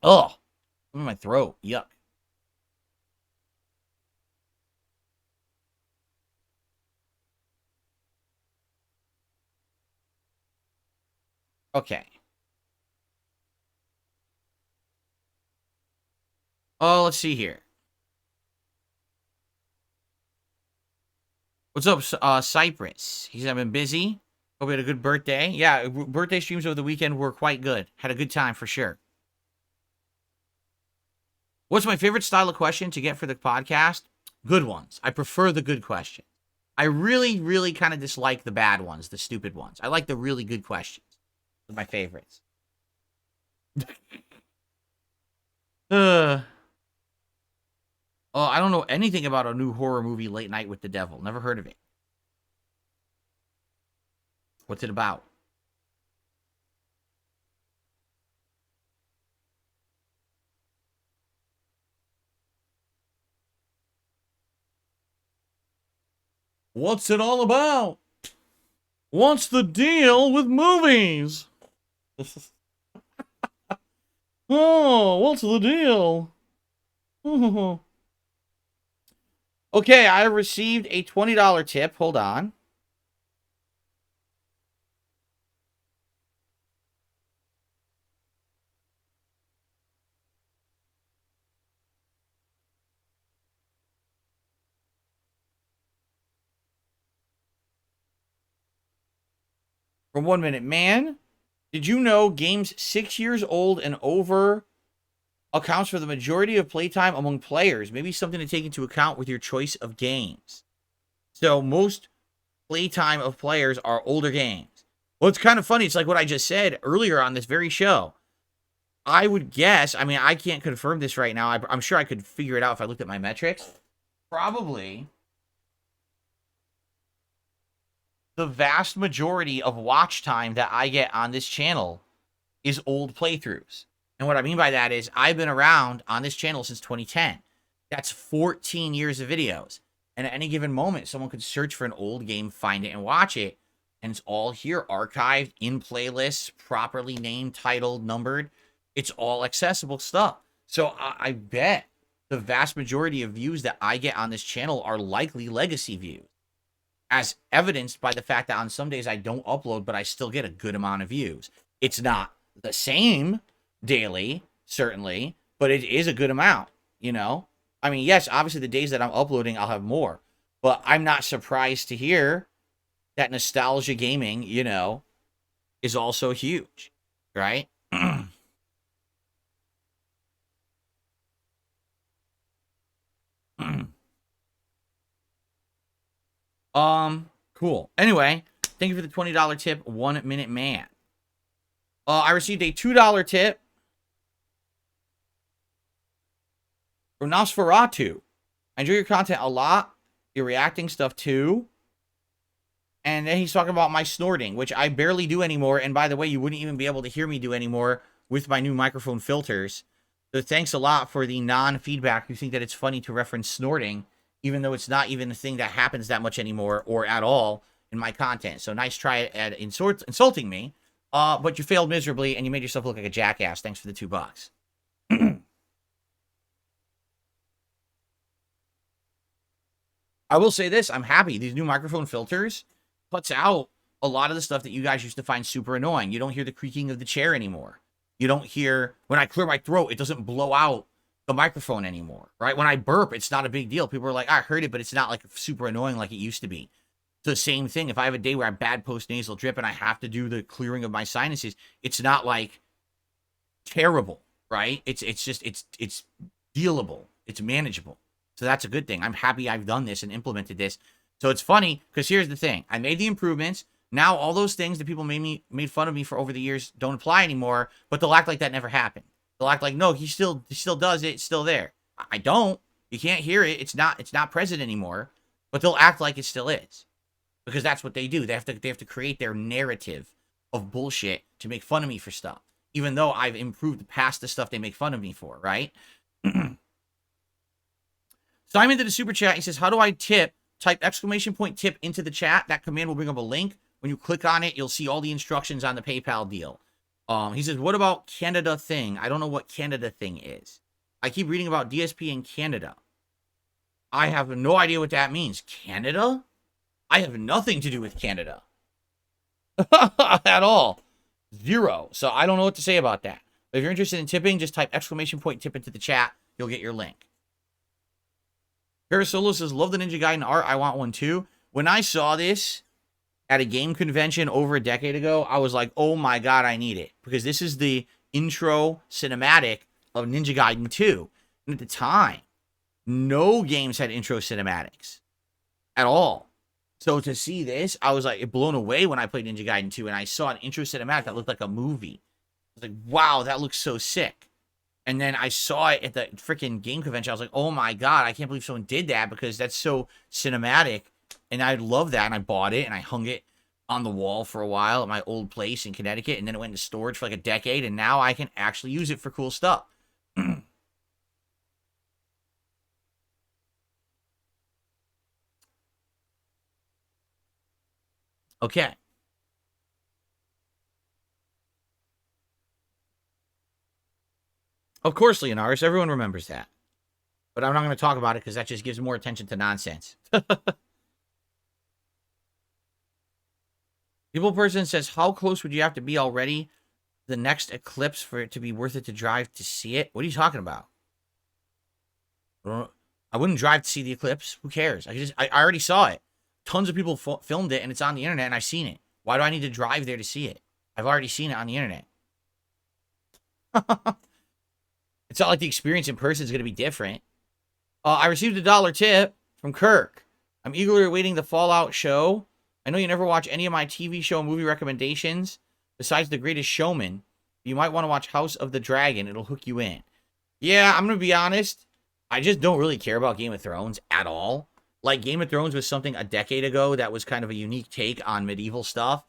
Oh, I'm in my throat. Yuck. Okay. Oh, let's see here. What's up, Cypress? He's been busy. Hope you had a good birthday. Yeah, birthday streams over the weekend were quite good. Had a good time for sure. What's my favorite style of question to get for the podcast? Good ones. I prefer the good questions. I really, really kind of dislike the bad ones, the stupid ones. I like the really good questions. They're my favorites. Oh, I don't know anything about a new horror movie, Late Night with the Devil. Never heard of it. What's it about? What's it all about? What's the deal with movies? Oh, what's the deal? Okay, I received a $20 tip. Hold on. From 1 Minute Man. Did you know games 6 years old and over accounts for the majority of playtime among players? Maybe something to take into account with your choice of games. So most playtime of players are older games. Well, it's kind of funny. It's like what I just said earlier on this very show. I would guess, I mean, I can't confirm this right now. I'm sure I could figure it out if I looked at my metrics. Probably the vast majority of watch time that I get on this channel is old playthroughs. And what I mean by that is I've been around on this channel since 2010. That's 14 years of videos. And at any given moment, someone could search for an old game, find it, and watch it. And it's all here, archived, in playlists, properly named, titled, numbered. It's all accessible stuff. So I bet the vast majority of views that I get on this channel are likely legacy views, as evidenced by the fact that on some days I don't upload, but I still get a good amount of views. It's not the same daily, certainly, but it is a good amount, you know? I mean, yes, obviously the days that I'm uploading, I'll have more, but I'm not surprised to hear that nostalgia gaming, you know, is also huge, right? Cool. Anyway, thank you for the $20 tip, 1 Minute Man. I received a $2 tip from Nosferatu. I enjoy your content a lot. Your reacting stuff too. And then he's talking about my snorting, which I barely do anymore. And by the way, you wouldn't even be able to hear me do anymore with my new microphone filters. So thanks a lot for the non-feedback. You think that it's funny to reference snorting, even though it's not even a thing that happens that much anymore or at all in my content. So nice try at insulting me. But you failed miserably and you made yourself look like a jackass. Thanks for the $2. I will say this. I'm happy. These new microphone filters cuts out a lot of the stuff that you guys used to find super annoying. You don't hear the creaking of the chair anymore. You don't hear, when I clear my throat, it doesn't blow out the microphone anymore, right? When I burp, it's not a big deal. People are like, I heard it, but it's not like super annoying like it used to be. It's the same thing. If I have a day where I have bad post-nasal drip and I have to do the clearing of my sinuses, it's not like terrible, right? It's dealable. It's manageable. So that's a good thing. I'm happy I've done this and implemented this. So it's funny because here's the thing. I made the improvements. Now all those things that people made fun of me for over the years don't apply anymore, but they'll act like that never happened. They'll act like, no, he still does it. It's still there. I don't. You can't hear it. It's not present anymore, but they'll act like it still is. because that's what they do. They have to create their narrative of bullshit to make fun of me for stuff, even though I've improved past the stuff they make fun of me for, right? Simon did a super chat. He says, how do I tip? Type !tip into the chat. That command will bring up a link. When you click on it, you'll see all the instructions on the PayPal deal. He says, what about Canada thing? I don't know what Canada thing is. I keep reading about DSP in Canada. I have no idea what that means. Canada? I have nothing to do with Canada. At all. Zero. So I don't know what to say about that. But if you're interested in tipping, just type !tip into the chat. You'll get your link. Parasolo says, love the Ninja Gaiden art. I want one too. When I saw this at a game convention over a decade ago, I was like, oh my God, I need it. Because this is the intro cinematic of Ninja Gaiden 2. And at the time, no games had intro cinematics at all. So to see this, I was like blown away when I played Ninja Gaiden 2 and I saw an intro cinematic that looked like a movie. I was like, wow, that looks so sick. And then I saw it at the freaking game convention. I was like, oh my God, I can't believe someone did that because that's so cinematic. And I love that. And I bought it and I hung it on the wall for a while at my old place in Connecticut. And then it went into storage for like a decade. And now I can actually use it for cool stuff. Okay. Of course, Leonaris. Everyone remembers that. But I'm not going to talk about it because that just gives more attention to nonsense. People person says, how close would you have to be already the next eclipse for it to be worth it to drive to see it? What are you talking about? I wouldn't drive to see the eclipse. Who cares? I already saw it. Tons of people filmed it and it's on the internet and I've seen it. Why do I need to drive there to see it? I've already seen it on the internet. It's not like the experience in person is going to be different. I received a $1 tip from Kirk. I'm eagerly awaiting the Fallout show. I know you never watch any of my TV show and movie recommendations. Besides The Greatest Showman, you might want to watch House of the Dragon. It'll hook you in. Yeah, I'm going to be honest. I just don't really care about Game of Thrones at all. Like, Game of Thrones was something a decade ago that was kind of a unique take on medieval stuff.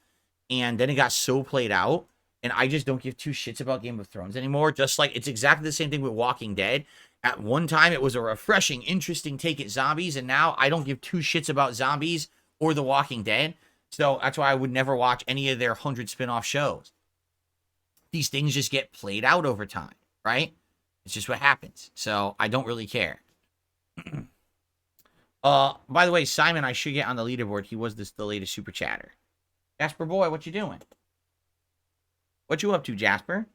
And then it got so played out. And I just don't give two shits about Game of Thrones anymore. Just like, it's exactly the same thing with Walking Dead. At one time, it was a refreshing, interesting take at zombies. And now I don't give two shits about zombies or The Walking Dead. So that's why I would never watch any of their 100 spin-off shows. These things just get played out over time, right? It's just what happens. So I don't really care. By the way, Simon, I should get on the leaderboard. He was the latest super chatter. Jasper boy, what you doing? What you up to, Jasper?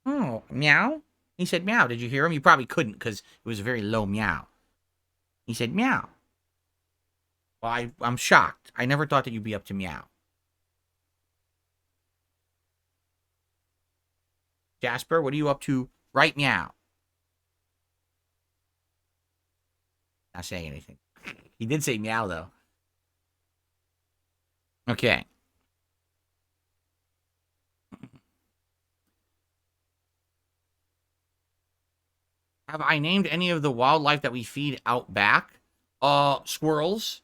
Oh, meow? He said meow. Did you hear him? You probably couldn't because it was a very low meow. He said meow. Well, I'm shocked. I never thought that you'd be up to meow. Jasper, what are you up to right meow? Not saying anything. He did say meow, though. Okay. Have I named any of the wildlife that we feed out back? Squirrels.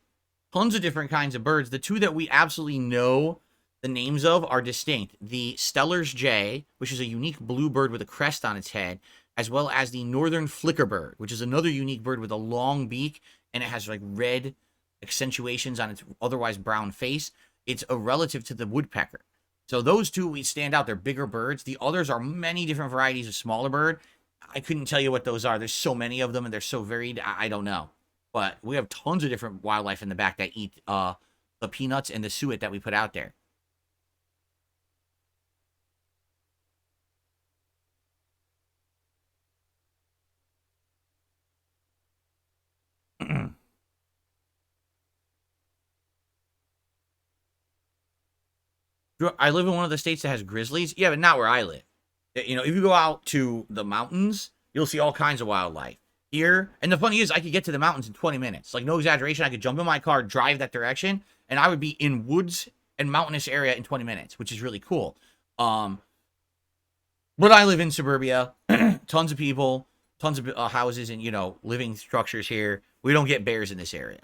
Tons of different kinds of birds. The two that we absolutely know the names of are distinct. The Steller's jay, which is a unique blue bird with a crest on its head, as well as the northern flickerbird, which is another unique bird with a long beak, and it has like red accentuations on its otherwise brown face. It's a relative to the woodpecker. So those two we stand out. They're bigger birds. The others are many different varieties of smaller bird. I couldn't tell you what those are. There's so many of them, and they're so varied. I don't know. But we have tons of different wildlife in the back that eat the peanuts and the suet that we put out there. I live in one of the states that has grizzlies. Yeah, but not where I live. You know, if you go out to the mountains, you'll see all kinds of wildlife. Here, and the funny is, I could get to the mountains in 20 minutes. Like, no exaggeration, I could jump in my car, drive that direction, and I would be in woods and mountainous area in 20 minutes, which is really cool. But I live in suburbia, tons of people, tons of houses and, you know, living structures here. We don't get bears in this area.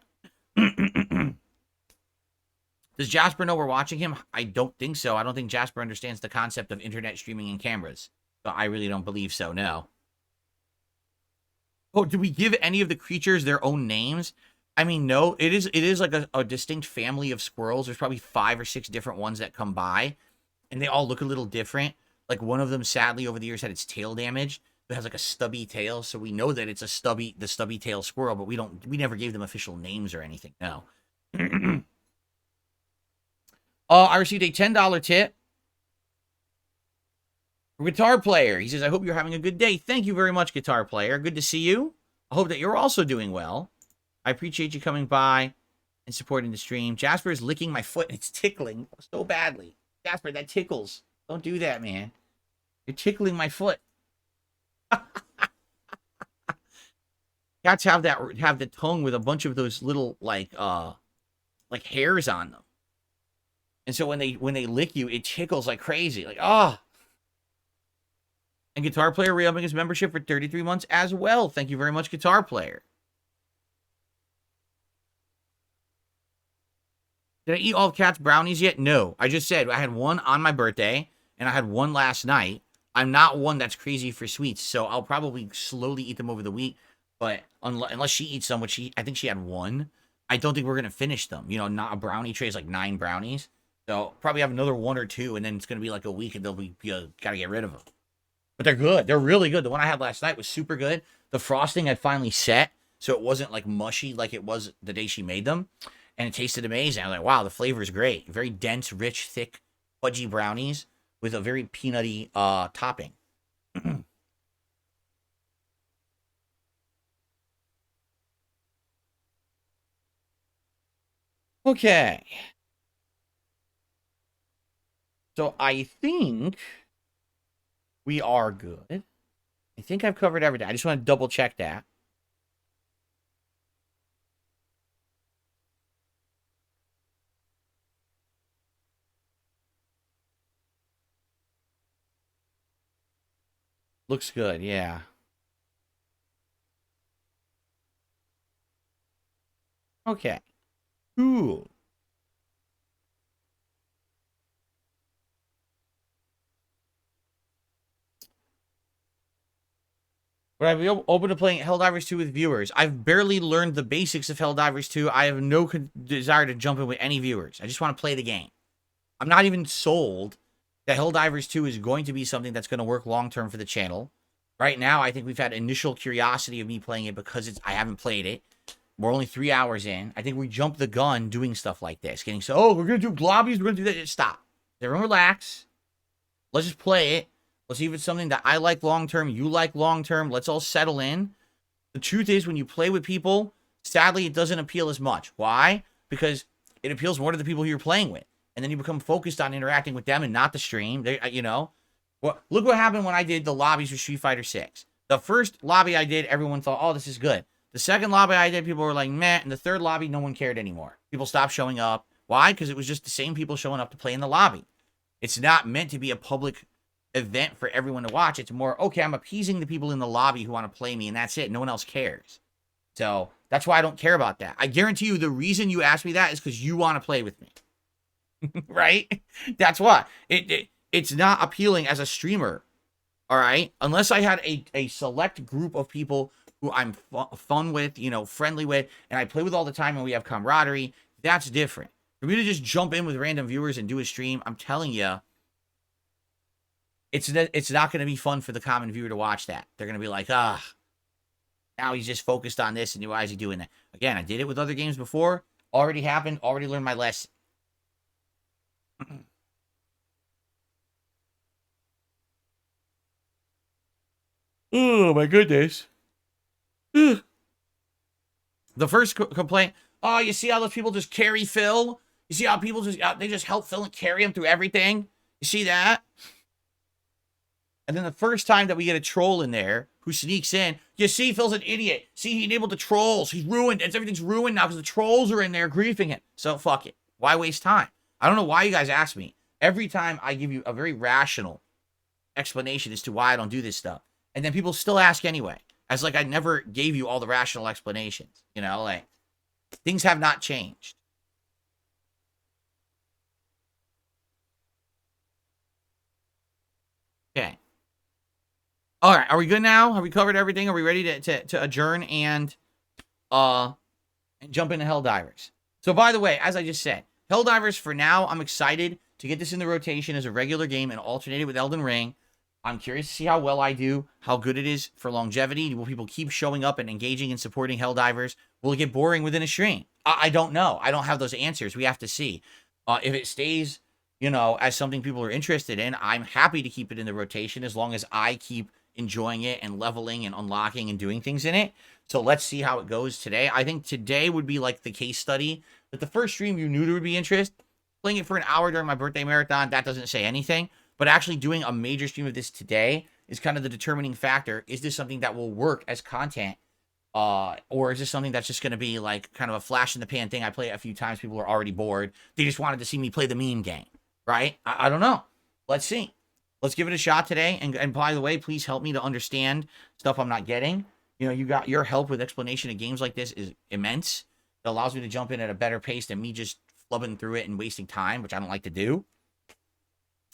Does Jasper know we're watching him? I don't think so. I don't think Jasper understands the concept of internet streaming and cameras. So I really don't believe so, no. Oh, do we give any of the creatures their own names? I mean, no. It is like a distinct family of squirrels. There's probably 5 or 6 different ones that come by. And they all look a little different. Like one of them, sadly, over the years had its tail damaged. It has like a stubby tail. So we know that it's the stubby tail squirrel, but we never gave them official names or anything, no. I received a $10 tip. Guitar Player. He says, I hope you're having a good day. Thank you very much, Guitar Player. Good to see you. I hope that you're also doing well. I appreciate you coming by and supporting the stream. Jasper is licking my foot, and it's tickling so badly. Jasper, that tickles. Don't do that, man. You're tickling my foot. Cats have the tongue with a bunch of those little, like hairs on them. And so when they lick you, it tickles like crazy. Like, ah. Oh. And Guitar Player re-upping his membership for 33 months as well. Thank you very much, Guitar Player. Did I eat all of Cat's brownies yet? No. I just said I had one on my birthday, and I had one last night. I'm not one that's crazy for sweets, so I'll probably slowly eat them over the week. But unless she eats some, which I think she had one, I don't think we're going to finish them. You know, not a brownie tray is like 9 brownies. So probably have another 1 or 2, and then it's going to be like a week, and they'll be got to get rid of them. But they're good. They're really good. The one I had last night was super good. The frosting had finally set, so it wasn't like mushy like it was the day she made them. And it tasted amazing. I was like, wow, the flavor is great. Very dense, rich, thick, fudgy brownies with a very peanutty topping. Okay. So I think we are good. I think I've covered everything. I just want to double check that. Looks good, yeah. Okay. Cool. Would I be open to playing Helldivers 2 with viewers? I've barely learned the basics of Helldivers 2. I have no desire to jump in with any viewers. I just want to play the game. I'm not even sold that Helldivers 2 is going to be something that's going to work long-term for the channel. Right now, I think we've had initial curiosity of me playing it because I haven't played it. We're only 3 hours in. I think we jumped the gun doing stuff like this. Getting so, oh, we're going to do lobbies, we're going to do that. Just stop. Everyone relax. Let's just play it. Let's see if it's something that I like long-term, you like long-term. Let's all settle in. The truth is, when you play with people, sadly, it doesn't appeal as much. Why? Because it appeals more to the people who you're playing with. And then you become focused on interacting with them and not the stream. They, you know? Well, look what happened when I did the lobbies for Street Fighter 6. The first lobby I did, everyone thought, oh, this is good. The second lobby I did, people were like, meh. And the third lobby, no one cared anymore. People stopped showing up. Why? Because it was just the same people showing up to play in the lobby. It's not meant to be a public event for everyone to watch. It's more, okay, I'm appeasing the people in the lobby who want to play me, and that's it. No one else cares. So that's why I don't care about that. I guarantee you the reason you asked me that is because you want to play with me. Right? That's why. It's not appealing as a streamer. All right? Unless I had a select group of people who I'm fun with, you know, friendly with, and I play with all the time and we have camaraderie, that's different. For me to just jump in with random viewers and do a stream, I'm telling you, it's not going to be fun for the common viewer to watch that. They're going to be like, now he's just focused on this, and why is he doing that? Again, I did it with other games before. Already happened. Already learned my lesson. Oh, my goodness. The first complaint, oh, you see how those people just carry Phil? You see how people they just help Phil and carry him through everything? You see that? And then the first time that we get a troll in there who sneaks in, you see Phil's an idiot. See, he enabled the trolls. He's ruined. Everything's ruined now because the trolls are in there griefing him. So fuck it. Why waste time? I don't know why you guys ask me. Every time I give you a very rational explanation as to why I don't do this stuff. And then people still ask anyway. As like I never gave you all the rational explanations, you know, like things have not changed. Okay. All right, are we good now? Have we covered everything? Are we ready to adjourn and jump into Helldivers? So by the way, as I just said, Helldivers for now, I'm excited to get this in the rotation as a regular game and alternate it with Elden Ring. I'm curious to see how well I do, how good it is for longevity. Will people keep showing up and engaging and supporting Helldivers? Will it get boring within a stream? I don't know. I don't have those answers. We have to see. If it stays, you know, as something people are interested in, I'm happy to keep it in the rotation as long as I keep enjoying it and leveling and unlocking and doing things in it. So let's see how it goes today. I think today would be like the case study. That the first stream you knew there would be interest. Playing it for an hour during my birthday marathon, that doesn't say anything. But actually doing a major stream of this today is kind of the determining factor. Is this something that will work as content? Or is this something that's just going to be like kind of a flash in the pan thing? I play it a few times. People are already bored. They just wanted to see me play the meme game, right? I don't know. Let's see. Let's give it a shot today. And by the way, please help me to understand stuff I'm not getting. You know, you got your help with explanation of games like this is immense. It allows me to jump in at a better pace than me just flubbing through it and wasting time, which I don't like to do.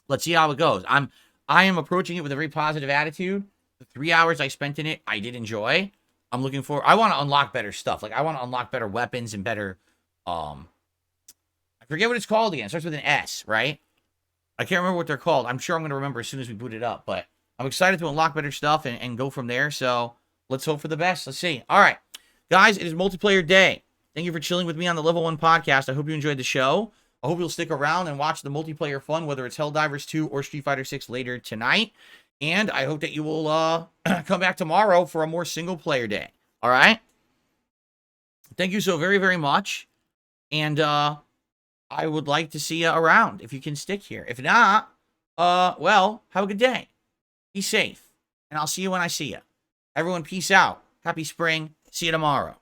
Let's see how it goes. I am approaching it with a very positive attitude. The 3 hours I spent in it, I did enjoy. I'm looking for. I want to unlock better stuff. Like I want to unlock better weapons and better. I forget what it's called again. It starts with an S, right? I can't remember what they're called. I'm sure I'm going to remember as soon as we boot it up. But I'm excited to unlock better stuff and go from there. So let's hope for the best. Let's see. All right, guys, it is multiplayer day. Thank you for chilling with me on the Level 1 podcast. I hope you enjoyed the show. I hope you'll stick around and watch the multiplayer fun, whether it's Helldivers 2 or Street Fighter 6 later tonight. And I hope that you will come back tomorrow for a more single-player day. All right? Thank you so very, very much. And I would like to see you around if you can stick here. If not, well, have a good day. Be safe. And I'll see you when I see you. Everyone, peace out. Happy spring. See you tomorrow.